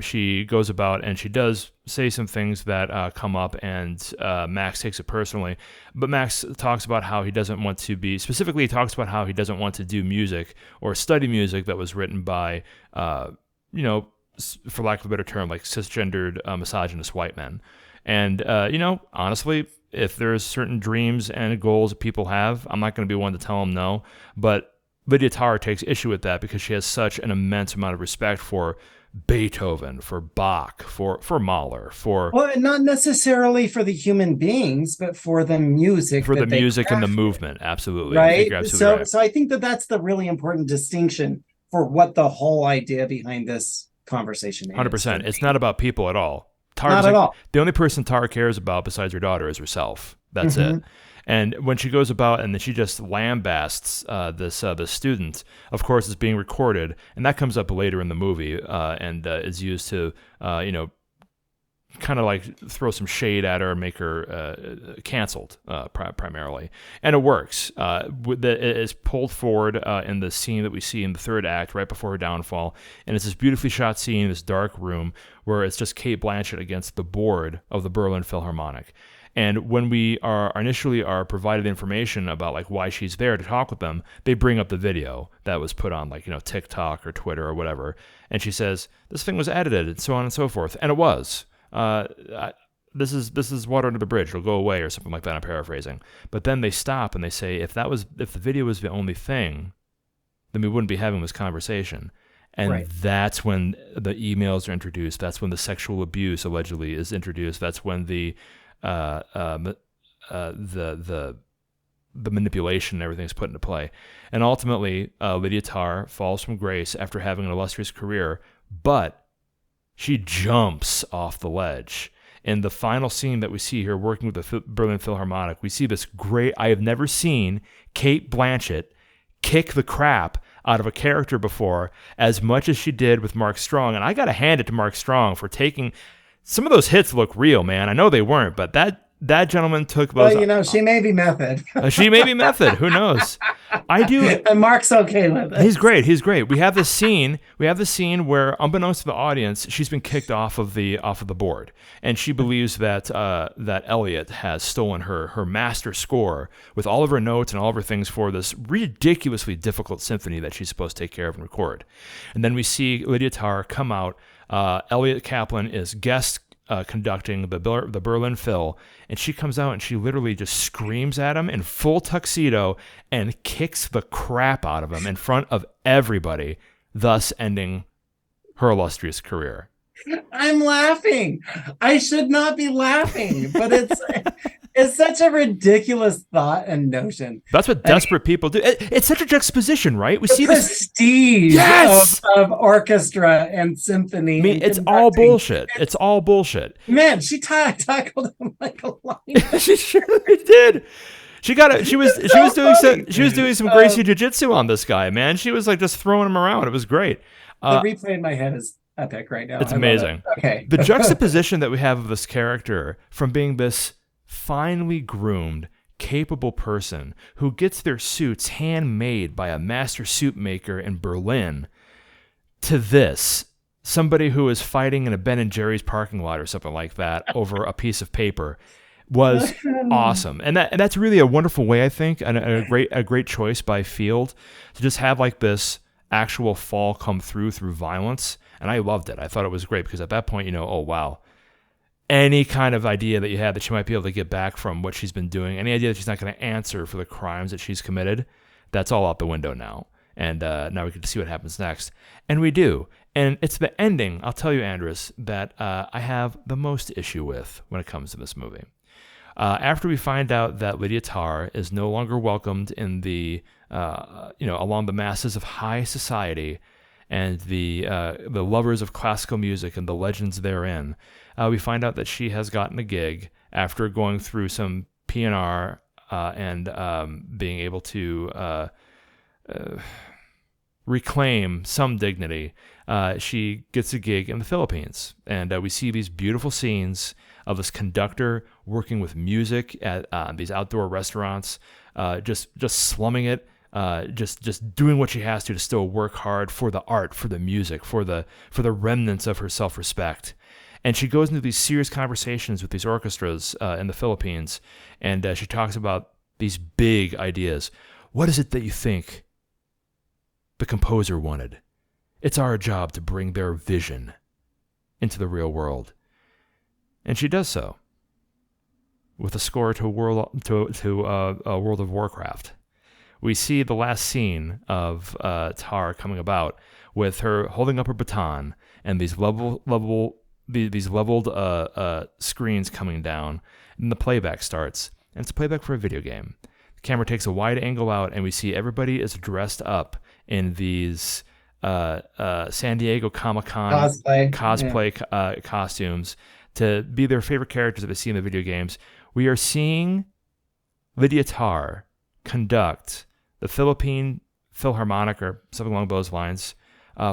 Speaker 1: She goes about and she does say some things that come up, and Max takes it personally. But Max talks about how he doesn't want to be, specifically he talks about how he doesn't want to do music or study music that was written by, for lack of a better term, like cisgendered misogynist white men. And, honestly, if there's certain dreams and goals that people have, I'm not going to be one to tell them no. But Lydia Tarr takes issue with that because she has such an immense amount of respect for Beethoven, for Bach, for Mahler,
Speaker 2: well, not necessarily for the human beings, but for the music,
Speaker 1: for the
Speaker 2: they
Speaker 1: music and the
Speaker 2: crafted.
Speaker 1: movement. Absolutely,
Speaker 2: Right.
Speaker 1: I think you're absolutely right.
Speaker 2: So I think that's the really important distinction for what the whole idea behind this conversation is.
Speaker 1: 100%. It's not about people at all.
Speaker 2: Not at all.
Speaker 1: The only person Tar cares about besides her daughter is herself. That's it. And when she goes about and then she just lambasts this student, of course, it's being recorded, and that comes up later in the movie and is used to, kind of like throw some shade at her and make her canceled primarily. And it works. It is pulled forward in the scene that we see in the third act right before her downfall. And it's this beautifully shot scene in this dark room where it's just Cate Blanchett against the board of the Berlin Philharmonic. And when we are initially provided information about like why she's there to talk with them, they bring up the video that was put on TikTok or Twitter or whatever. And she says, this thing was edited and so on and so forth. And it was. This is water under the bridge. It'll go away or something like that. I'm paraphrasing. But then they stop and they say, if the video was the only thing, then we wouldn't be having this conversation. And that's when the emails are introduced. That's when the sexual abuse allegedly is introduced. That's when the manipulation and everything is put into play. And ultimately, Lydia Tarr falls from grace after having an illustrious career, but she jumps off the ledge. In the final scene that we see here working with the Berlin Philharmonic, we see this great, I have never seen Cate Blanchett kick the crap out of a character before as much as she did with Mark Strong. And I got to hand it to Mark Strong for taking, some of those hits look real, man. I know they weren't, but that gentleman took those.
Speaker 2: Well, she may be method.
Speaker 1: She may be method. Who knows? I do.
Speaker 2: And Mark's okay with it.
Speaker 1: He's great. We have this scene where, unbeknownst to the audience, she's been kicked off of the board, and she believes that Elliot has stolen her master score with all of her notes and all of her things for this ridiculously difficult symphony that she's supposed to take care of and record. And then we see Lydia Tarr come out. Elliot Kaplan is guest conducting the Berlin Phil, and she comes out and she literally just screams at him in full tuxedo and kicks the crap out of him in front of everybody, thus ending her illustrious career.
Speaker 2: I'm laughing. I should not be laughing, but it's such a ridiculous thought and notion.
Speaker 1: That's what desperate people do. It's such a juxtaposition, right? We see this
Speaker 2: prestige of orchestra and symphony.
Speaker 1: I mean, it's all bullshit. It's all bullshit.
Speaker 2: Man, she tackled him like a lion.
Speaker 1: She surely did. She was doing some Gracie jiu-jitsu on this guy, man. She was like just throwing him around. It was great.
Speaker 2: The replay in my head is epic right now.
Speaker 1: It's amazing.
Speaker 2: Okay.
Speaker 1: The juxtaposition that we have of this character from being this finely groomed, capable person who gets their suits handmade by a master suit maker in Berlin to this, somebody who is fighting in a Ben & Jerry's parking lot or something like that over a piece of paper was awesome. And that's really a wonderful way, I think, and a great choice by Field to just have like this actual fall come through violence. And I loved it. I thought it was great because at that point, oh, wow. Any kind of idea that you had that she might be able to get back from what she's been doing, any idea that she's not going to answer for the crimes that she's committed, that's all out the window now. And now we get to see what happens next. And we do. And it's the ending, I'll tell you, Andrus, that I have the most issue with when it comes to this movie. After we find out that Lydia Tarr is no longer welcomed in the, along the masses of high society and the lovers of classical music and the legends therein, we find out that she has gotten a gig after going through some P&R and being able to reclaim some dignity, she gets a gig in the Philippines. And we see these beautiful scenes of this conductor working with music at these outdoor restaurants, just slumming it, just doing what she has to still work hard for the art, for the music, for the remnants of her self-respect. And she goes into these serious conversations with these orchestras in the Philippines, and she talks about these big ideas. What is it that you think the composer wanted? It's our job to bring their vision into the real world. And she does so with a score to World of Warcraft. We see the last scene of Tar coming about with her holding up her baton and these leveled screens coming down, and the playback starts. And it's a playback for a video game. The camera takes a wide angle out, and we see everybody is dressed up in these San Diego Comic-Con cosplay costumes to be their favorite characters that they see in the video games. We are seeing Lydia Tarr conduct the Philippine Philharmonic, or something along those lines,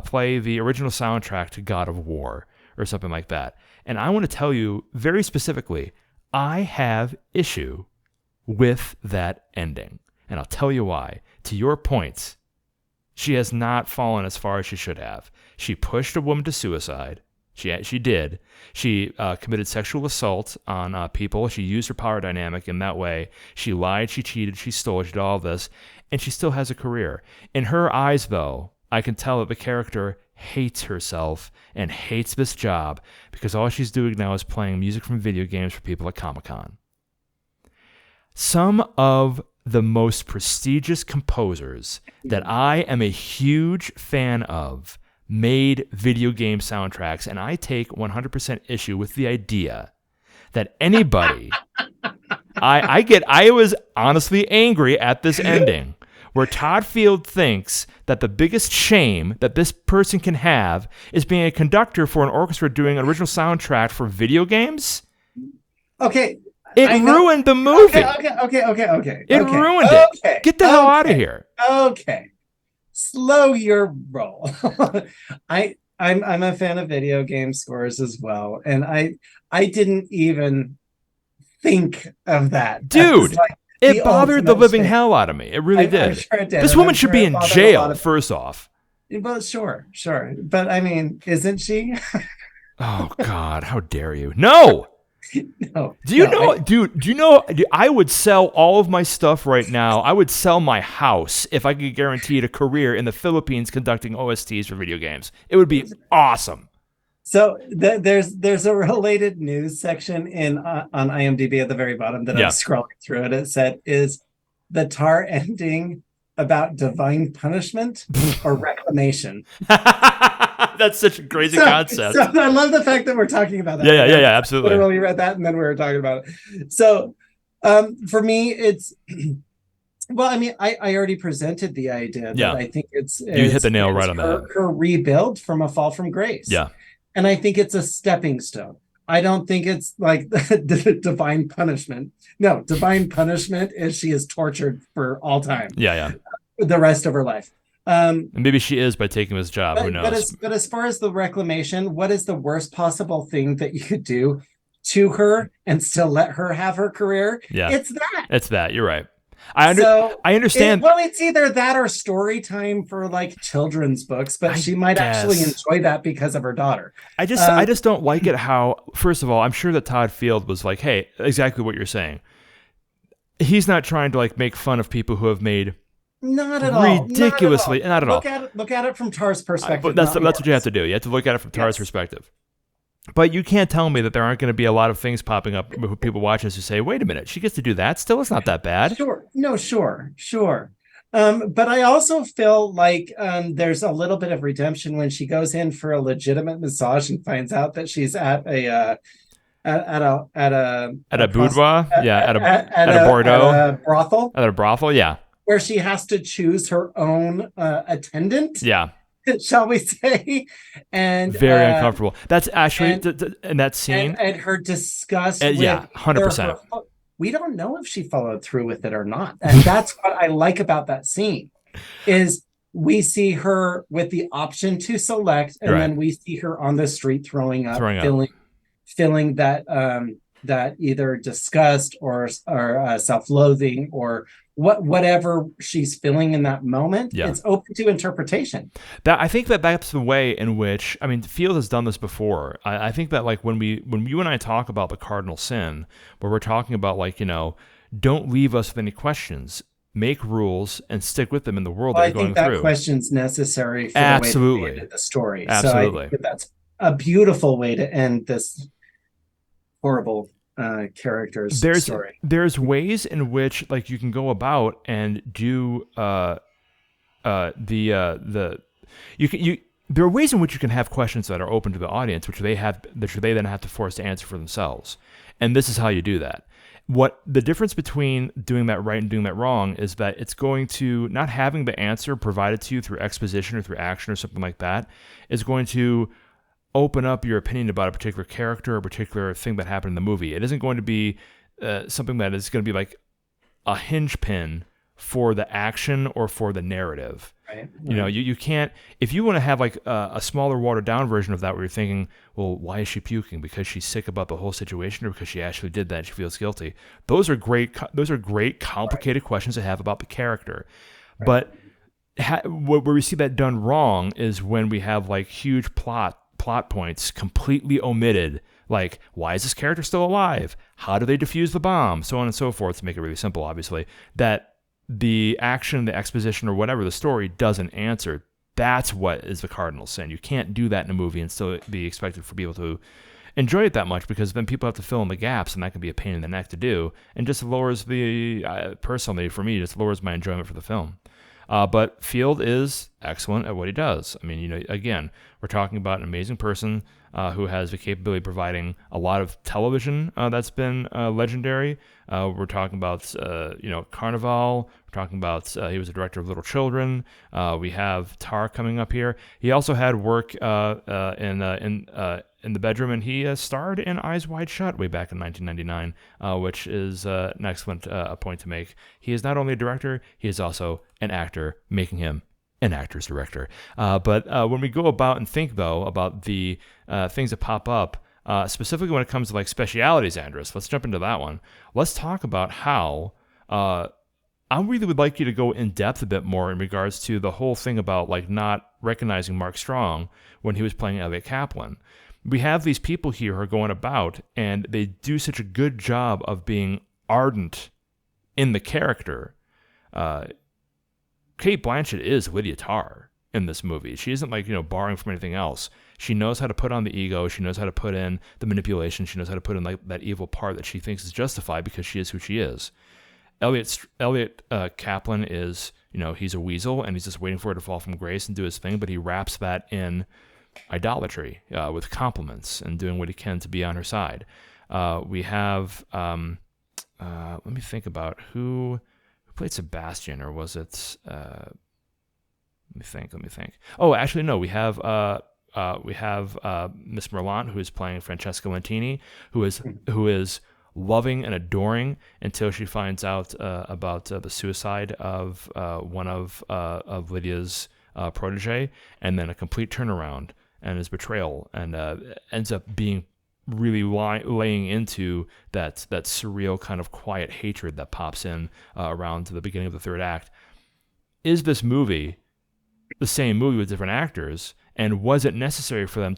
Speaker 1: play the original soundtrack to God of War, or something like that. And I want to tell you very specifically, I have issue with that ending. And I'll tell you why. To your point, she has not fallen as far as she should have. She pushed a woman to suicide. She did. She committed sexual assault on people. She used her power dynamic in that way. She lied, she cheated, she stole, she did all this. And she still has a career. In her eyes, though, I can tell that the character hates herself and hates this job because all she's doing now is playing music from video games for people at Comic-Con. Some of the most prestigious composers that I am a huge fan of made video game soundtracks, and I take 100% issue with the idea that anybody... I was honestly angry at this ending, where Todd Field thinks that the biggest shame that this person can have is being a conductor for an orchestra doing an original soundtrack for video games.
Speaker 2: Okay.
Speaker 1: It ruined the movie.
Speaker 2: Okay.
Speaker 1: It ruined it. Get the hell out of here.
Speaker 2: Okay. Slow your roll. I'm a fan of video game scores as well, and I didn't even think of that.
Speaker 1: Dude, it bothered the living hell out of me. It really did.
Speaker 2: I'm sure it did.
Speaker 1: This woman should be in jail, first off.
Speaker 2: Well, sure. But I mean, isn't she?
Speaker 1: Oh, God, how dare you? No!
Speaker 2: No.
Speaker 1: Do you know, I would sell all of my stuff right now. I would sell my house if I could guarantee a career in the Philippines conducting OSTs for video games. It would be awesome.
Speaker 2: So there's a related news section on IMDb at the very bottom that I'm scrolling through, and it said, is the Tar ending about divine punishment or reclamation?
Speaker 1: That's such a crazy concept.
Speaker 2: So I love the fact that we're talking about that.
Speaker 1: Yeah, absolutely.
Speaker 2: Literally read that, and then we were talking about it. So for me, it's... Well, I mean, I already presented the idea that I think it's
Speaker 1: you hit the nail right on that.
Speaker 2: Her rebuild from a fall from grace.
Speaker 1: Yeah.
Speaker 2: And I think it's a stepping stone. I don't think it's like the divine punishment. No, divine punishment is she is tortured for all time.
Speaker 1: Yeah.
Speaker 2: The rest of her life.
Speaker 1: And maybe she is by taking this job. Who knows?
Speaker 2: But as far as the reclamation, what is the worst possible thing that you could do to her and still let her have her career?
Speaker 1: Yeah.
Speaker 2: It's that.
Speaker 1: You're right. I understand.
Speaker 2: It's either that or story time for like children's books, but she might actually enjoy that because of her daughter.
Speaker 1: I just don't like it how, first of all, I'm sure that Todd Field was like, hey, exactly what you're saying. He's not trying to like make fun of people who have made
Speaker 2: not at all Look at it from Tar's perspective.
Speaker 1: But that's what you have to do. You have to look at it from Tar's perspective. But you can't tell me that there aren't going to be a lot of things popping up with people watching this who say, wait a minute, she gets to do that still? It's not that bad.
Speaker 2: Sure. But I also feel like there's a little bit of redemption when she goes in for a legitimate massage and finds out that she's at a
Speaker 1: boudoir, at a Bordeaux,
Speaker 2: at a brothel,
Speaker 1: where
Speaker 2: she has to choose her own attendant.
Speaker 1: Yeah.
Speaker 2: Shall we say? And
Speaker 1: very uncomfortable. That's actually in that scene,
Speaker 2: and her disgust.
Speaker 1: 100%.
Speaker 2: We don't know if she followed through with it or not, and that's what I like about that scene. Is we see her with the option to select, and then we see her on the street throwing up. Feeling that that either disgust or self-loathing or whatever she's feeling in that moment. It's open to interpretation.
Speaker 1: I think that's the way in which, I mean, Field has done this before. I think that like when you and I talk about the cardinal sin, where we're talking about like, you know, don't leave us with any questions. Make rules and stick with them in the world that you're going through. I think
Speaker 2: that question's necessary for
Speaker 1: the way
Speaker 2: to end the story.
Speaker 1: Absolutely.
Speaker 2: So I think that's a beautiful way to end this horrible character's story.
Speaker 1: There's ways in which like you can go about and do there are ways in which you can have questions that are open to the audience, which they then have to force to answer for themselves. And this is how you do that. What the difference between doing that right and doing that wrong is that it's going to, not having the answer provided to you through exposition or through action or something like that, is going to open up your opinion about a particular character or a particular thing that happened in the movie. It isn't going to be something that is going to be like a hinge pin for the action or for the narrative.
Speaker 2: Right.
Speaker 1: You know, you can't, if you want to have like a smaller watered down version of that where you're thinking, well, why is she puking? Because she's sick about the whole situation or because she actually did that and she feels guilty. Those are great complicated questions to have about the character. Right. But where we see that done wrong is when we have like huge plot points completely omitted, like why is this character still alive? How do they defuse the bomb? So on and so forth, to make it really simple, obviously, that the action, the exposition, or whatever the story doesn't answer. That's what is the cardinal sin. You can't do that in a movie and still be expected for people to enjoy it that much, because then people have to fill in the gaps, and that can be a pain in the neck to do, and just lowers personally for me, just lowers my enjoyment for the film. But Field is excellent at what he does. I mean, you know, again, we're talking about an amazing person who has the capability of providing a lot of television that's been legendary. We're talking about, Carnival. We're talking about he was a director of Little Children. We have Tar coming up here. He also had work in the bedroom, and he starred in Eyes Wide Shut way back in 1999, which is an excellent point to make. He is not only a director, he is also an actor, making him an actor's director. But when we go about and think, though, about the things that pop up, specifically when it comes to like specialities, Andrus, let's jump into that one. Let's talk about how I really would like you to go in depth a bit more in regards to the whole thing about like not recognizing Mark Strong when he was playing Elliot Kaplan. We have these people here who are going about, and they do such a good job of being ardent in the character. Cate Blanchett is Lydia Tarr in this movie. She isn't like, borrowing from anything else. She knows how to put on the ego. She knows how to put in the manipulation. She knows how to put in like that evil part that she thinks is justified because she is who she is. Elliot Kaplan is, he's a weasel, and he's just waiting for her to fall from grace and do his thing, but he wraps that in idolatry with compliments and doing what he can to be on her side. We have, let me think about who played Sebastian, or was it? Let me think. Oh, actually, no. We have Miss Merlant, who is playing Francesca Lentini, who is loving and adoring until she finds out about the suicide of one of Lydia's protege, and then a complete turnaround and his betrayal, and ends up being really laying into that surreal kind of quiet hatred that pops in around to the beginning of the third act. Is this movie the same movie with different actors, and was it necessary for them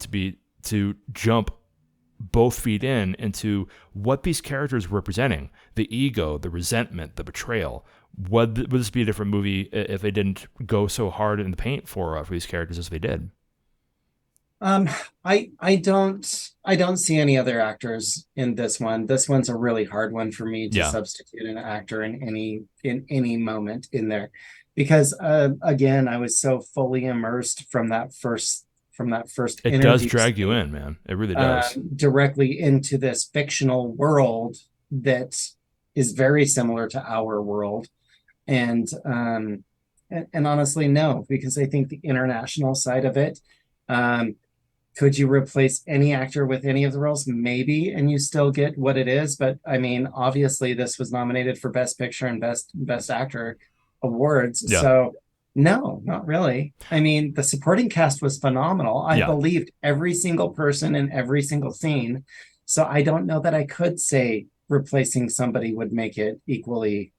Speaker 1: to jump both feet into what these characters were representing? The ego, the resentment, the betrayal. Would this be a different movie if they didn't go so hard in the paint for these characters as they did?
Speaker 2: I don't see any other actors in this one. This one's a really hard one for me to substitute an actor in any moment in there, because again, I was so fully immersed from that first
Speaker 1: it does drag you in, man. It really does.
Speaker 2: Directly into this fictional world that is very similar to our world. And honestly, no, because I think the international side of it, could you replace any actor with any of the roles? Maybe, and you still get what it is. But I mean, obviously this was nominated for Best Picture and Best Actor awards. Yeah. So No, not really. I mean, the supporting cast was phenomenal. I
Speaker 1: Yeah.
Speaker 2: believed every single person in every single scene. So I don't know that I could say replacing somebody would make it equally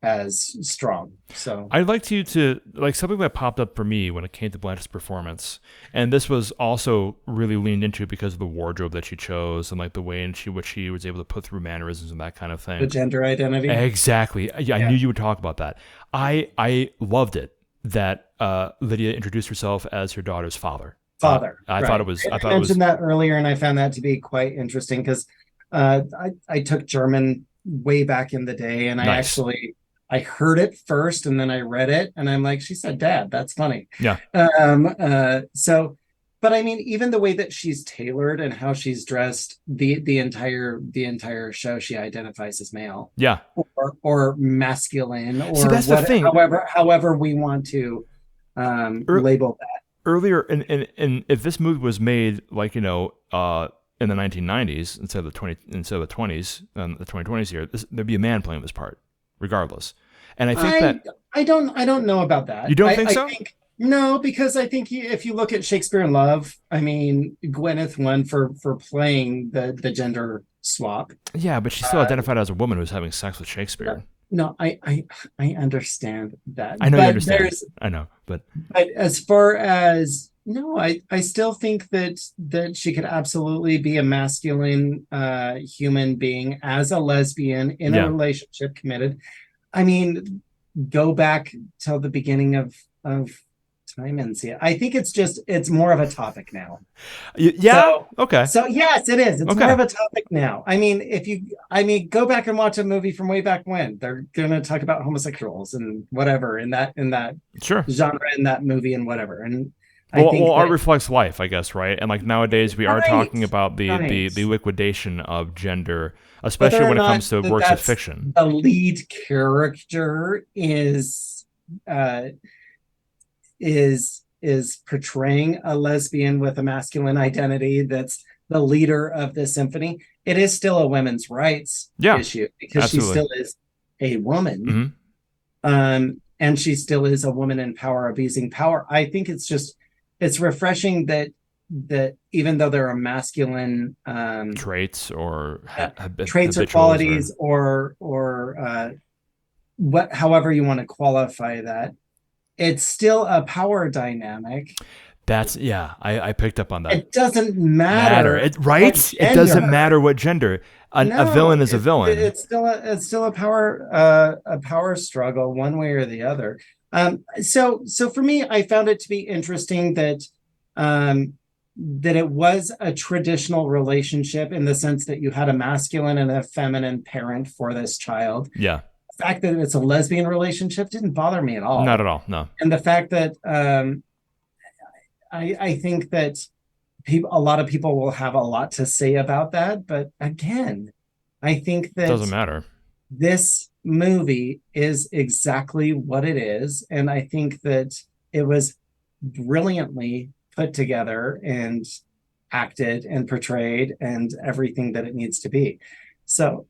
Speaker 2: as strong. So
Speaker 1: I'd like to like something that popped up for me when it came to Blanchett's performance, and this was also really leaned into because of the wardrobe that she chose and like the way in which she was able to put through mannerisms and that kind of thing.
Speaker 2: the gender identity.
Speaker 1: Exactly. Yeah, I knew you would talk about that. I loved it that Lydia introduced herself as her daughter's father. I
Speaker 2: Right.
Speaker 1: thought it was. I thought it was.
Speaker 2: mentioned that earlier, and I found that to be quite interesting because I took German way back in the day, and
Speaker 1: Nice.
Speaker 2: I heard it first, and then I read it, and I'm like, she said, "Dad, that's funny."
Speaker 1: Yeah.
Speaker 2: So, but I mean, even the way that she's tailored and how she's dressed, the entire show, she identifies as male.
Speaker 1: Yeah.
Speaker 2: Or masculine, or
Speaker 1: See, that's the thing.
Speaker 2: however we want to label that.
Speaker 1: Earlier, and if this movie was made like in the 1990s instead of the 20s, the 2020s here, there'd be a man playing this part, regardless. And I think
Speaker 2: I don't know about that.
Speaker 1: You don't think so?
Speaker 2: No, because I think if you look at Shakespeare in Love, I mean, Gwyneth won for playing the gender swap.
Speaker 1: Yeah, but she still identified as a woman who's having sex with Shakespeare.
Speaker 2: No, I understand that.
Speaker 1: I know you understand. I know, but
Speaker 2: as far as no, I still think that she could absolutely be a masculine human being as a lesbian in a relationship, committed. I mean, go back till the beginning of time and see it. I think it's more of a topic now.
Speaker 1: Okay.
Speaker 2: So yes, it is. It's more of a topic now. I mean, go back and watch a movie from way back when. They're gonna talk about homosexuals and whatever in that genre in that movie and whatever. And I think
Speaker 1: art reflects life, I guess, right? And like nowadays we are talking about the liquidation of gender, especially when it comes to works of fiction.
Speaker 2: The lead character is portraying a lesbian with a masculine identity that's the leader of the symphony. It is still a women's rights issue because she still is a woman.
Speaker 1: Mm-hmm.
Speaker 2: And she still is a woman in power, abusing power. I think it's refreshing that even though there are masculine
Speaker 1: traits or
Speaker 2: traits or qualities or however you want to qualify that, it's still a power dynamic.
Speaker 1: That's I picked up on that.
Speaker 2: It doesn't matter.
Speaker 1: It doesn't matter what gender. A villain is a villain.
Speaker 2: It's still a power struggle one way or the other. So for me, I found it to be interesting that it was a traditional relationship in the sense that you had a masculine and a feminine parent for this child.
Speaker 1: Yeah.
Speaker 2: The fact that it's a lesbian relationship didn't bother me at all.
Speaker 1: Not at all. No.
Speaker 2: And the fact that I think that a lot of people will have a lot to say about that, but again, I think that
Speaker 1: it doesn't matter.
Speaker 2: This movie is exactly what it is, and I think that it was brilliantly put together and acted and portrayed and everything that it needs to be. So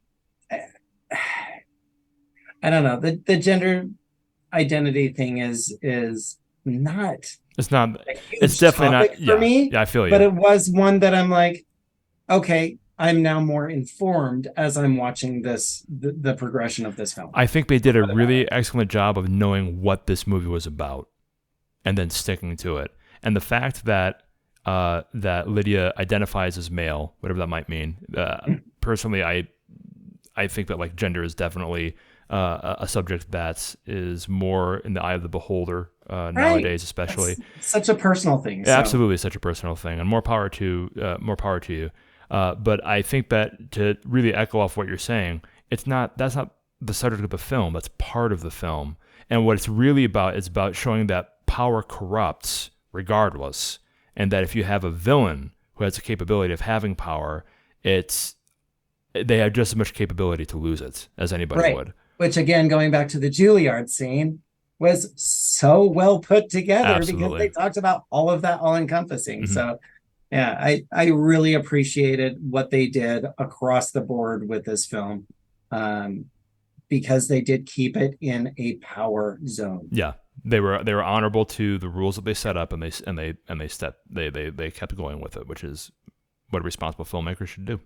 Speaker 2: I don't know. The gender identity thing is not.
Speaker 1: It's not. It's definitely not
Speaker 2: for me.
Speaker 1: Yeah, I feel you.
Speaker 2: But it was one that I'm like, okay, I'm now more informed as I'm watching the progression of this film.
Speaker 1: I think they did a really excellent job of knowing what this movie was about, and then sticking to it. And the fact that that Lydia identifies as male, whatever that might mean. Personally, I think that like gender is definitely a subject that is more in the eye of the beholder nowadays, especially.
Speaker 2: It's such a personal thing.
Speaker 1: So. Absolutely, such a personal thing, and more power to you. But I think that to really echo off what you're saying, that's not the subject of the film. That's part of the film, and what it's really about is about showing that power corrupts regardless, and that if you have a villain who has the capability of having power, they have just as much capability to lose it as anybody would.
Speaker 2: Which again, going back to the Juilliard scene, was so well put together.
Speaker 1: Absolutely.
Speaker 2: Because they talked about all of that all encompassing. Mm-hmm. So yeah, I really appreciated what they did across the board with this film. Because they did keep it in a power zone.
Speaker 1: Yeah, they were honorable to the rules that they set up, and they kept going with it, which is what a responsible filmmaker should do.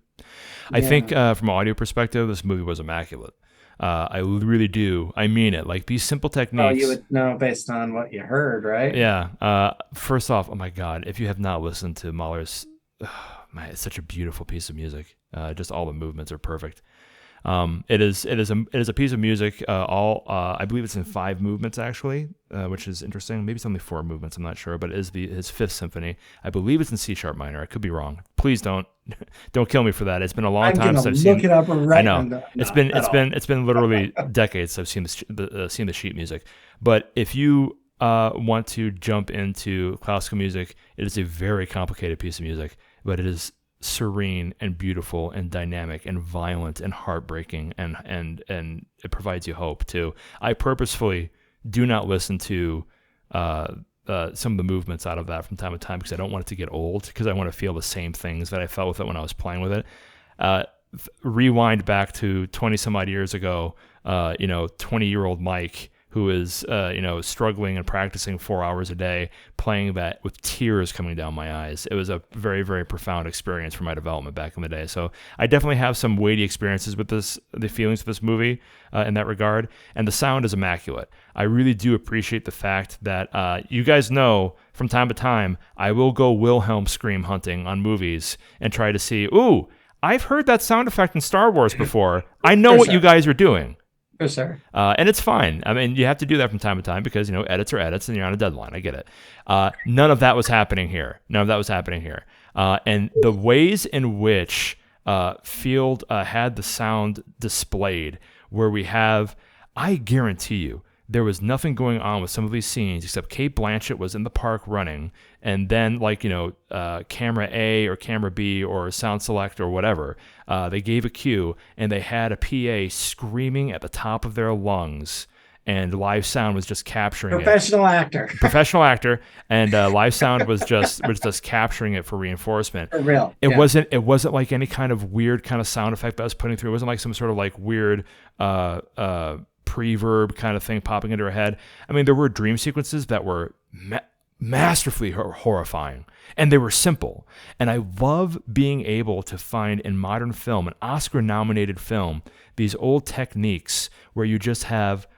Speaker 1: I think from an audio perspective, this movie was immaculate. I really do. I mean it. Like these simple techniques.
Speaker 2: Oh, you would know based on what you heard, right?
Speaker 1: Yeah. First off, oh my God, if you have not listened to Mahler's, man, it's such a beautiful piece of music. Just all the movements are perfect. It is a piece of music. I believe it's in 5 movements actually, which is interesting. Maybe it's only 4 movements. I'm not sure, but it is his 5th symphony. I believe it's in C sharp minor. I could be wrong. Please don't kill me for that. It's been a long time since I've seen.
Speaker 2: Look it up right.
Speaker 1: I know it's been literally decades since I've seen the sheet music. But if you want to jump into classical music, it is a very complicated piece of music, but it is serene and beautiful and dynamic and violent and heartbreaking, and it provides you hope too. I purposefully do not listen to some of the movements out of that from time to time because I don't want it to get old, because I want to feel the same things that I felt with it when I was playing with it. Rewind back to 20 some odd years ago, 20-year-old Mike, who is struggling and practicing 4 hours a day, playing that with tears coming down my eyes. It was a very, very profound experience for my development back in the day. So I definitely have some weighty experiences with the feelings of this movie in that regard. And the sound is immaculate. I really do appreciate the fact that you guys know from time to time, I will go Wilhelm scream hunting on movies and try to see, ooh, I've heard that sound effect in Star Wars before. I know what you guys are doing.
Speaker 2: For sure.
Speaker 1: And it's fine. I mean, you have to do that from time to time because, edits are edits and you're on a deadline. I get it. None of that was happening here. And the ways in which Field had the sound displayed, where we have, I guarantee you, there was nothing going on with some of these scenes except Cate Blanchett was in the park running, and then camera A or camera B or sound select or whatever, they gave a cue and they had a PA screaming at the top of their lungs, and live sound was just capturing
Speaker 2: Professional actor, and live sound was just capturing it for reinforcement. For real.
Speaker 1: It wasn't like any kind of weird kind of sound effect that I was putting through. It wasn't like some sort of like weird preverb kind of thing popping into her head. I mean, there were dream sequences that were masterfully horrifying, and they were simple. And I love being able to find in modern film, an Oscar-nominated film, these old techniques where you just have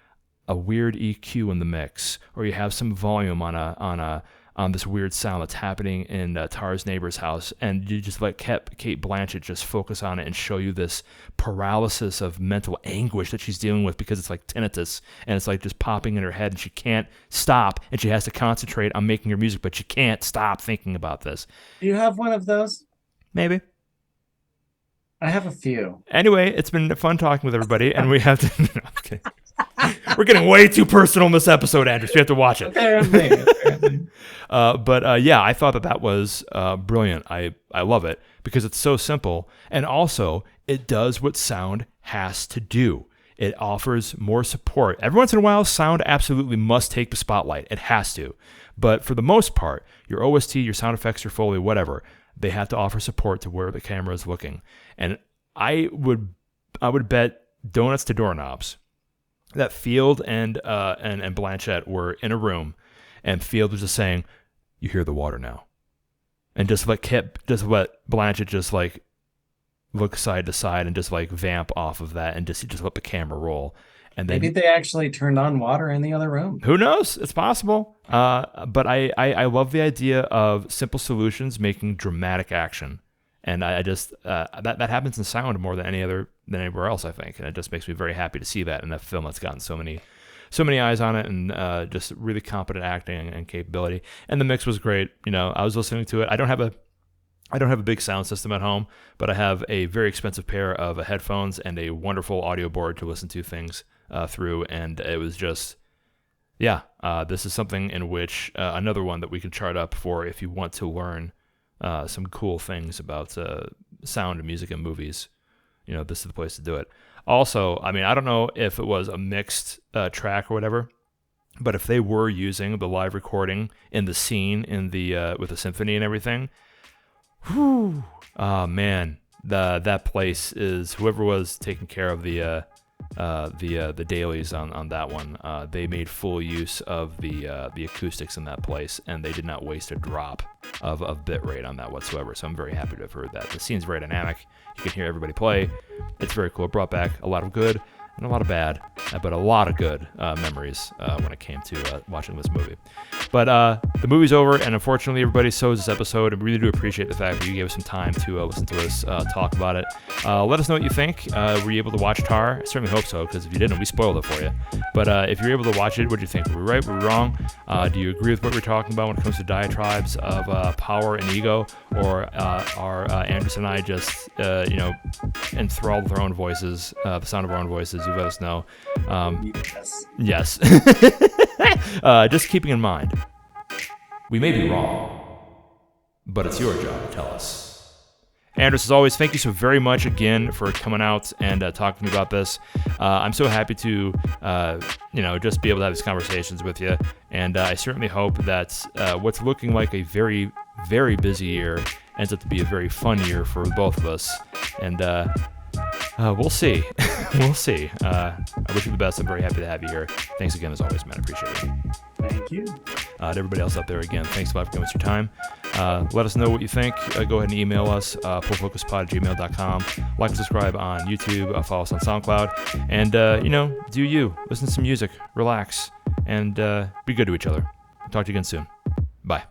Speaker 1: a weird EQ in the mix, or you have some volume on this weird sound that's happening in Tar's neighbor's house, and you just let Cate Blanchett just focus on it and show you this paralysis of mental anguish that she's dealing with because it's like tinnitus, and it's like just popping in her head, and she can't stop, and she has to concentrate on making her music, but she can't stop thinking about this.
Speaker 2: Do you have one of those?
Speaker 1: Maybe.
Speaker 2: I have a few.
Speaker 1: Anyway, it's been fun talking with everybody, and we have to... No, okay. We're getting way too personal in this episode, Andrus. You have to watch it.
Speaker 2: Apparently.
Speaker 1: But I thought that was brilliant. I love it because it's so simple. And also, it does what sound has to do. It offers more support. Every once in a while, sound absolutely must take the spotlight. It has to. But for the most part, your OST, your sound effects, your Foley, whatever, they have to offer support to where the camera is looking. And I would bet donuts to doorknobs that Field and Blanchett were in a room, and Field was just saying, "You hear the water now," and just let Blanchett just like look side to side and just like vamp off of that, and just let the camera roll. And then
Speaker 2: maybe they actually turned on water in the other room.
Speaker 1: Who knows? It's possible. But I love the idea of simple solutions making dramatic action. And I just that happens in sound more than anywhere else, I think, and it just makes me very happy to see that in a film that's gotten so many eyes on it, and just really competent acting and capability. And the mix was great. I was listening to it. I don't have a big sound system at home, but I have a very expensive pair of headphones and a wonderful audio board to listen to things through. And it was just, this is something in which another one that we can chart up for if you want to learn some cool things about sound and music and movies. This is the place to do it. Also, I mean, I don't know if it was a mixed track or whatever, but if they were using the live recording in the scene in the with the symphony and everything, whew, oh man, that place is, whoever was taking care of the the dailies on that one. They made full use of the acoustics in that place, and they did not waste a drop of bit rate on that whatsoever. So I'm very happy to have heard that. The scene's very dynamic. You can hear everybody play. It's very cool. It brought back a lot of good and a lot of bad, but a lot of good memories when it came to watching this movie. But the movie's over, and unfortunately, everybody shows this episode. I really do appreciate the fact that you gave us some time to listen to us talk about it. Let us know what you think. Were you able to watch Tar? I certainly hope so, because if you didn't, we spoiled it for you. But if you're able to watch it, what do you think? Were we right? Were we wrong? Do you agree with what we're talking about when it comes to diatribes of power and ego? Or are Andrus and I just, enthralled with our own voices, the sound of our own voices? You let us know. Yes. Just keeping in mind, we may be wrong, but it's your job to tell us. Andrus, as always, thank you so very much again for coming out and talking to me about this. I'm so happy to, just be able to have these conversations with you. And I certainly hope that what's looking like a very, very busy year ends up to be a very fun year for both of us. And we'll see. We'll see. I wish you the best. I'm very happy to have you here. Thanks again, as always, man. I appreciate it.
Speaker 2: Thank you.
Speaker 1: To everybody else out there, again, thanks a lot for giving us your time. Let us know what you think. Go ahead and email us, pullfocuspod@gmail.com. Like and subscribe on YouTube. Follow us on SoundCloud. And, do you. Listen to some music. Relax. And be good to each other. Talk to you again soon. Bye.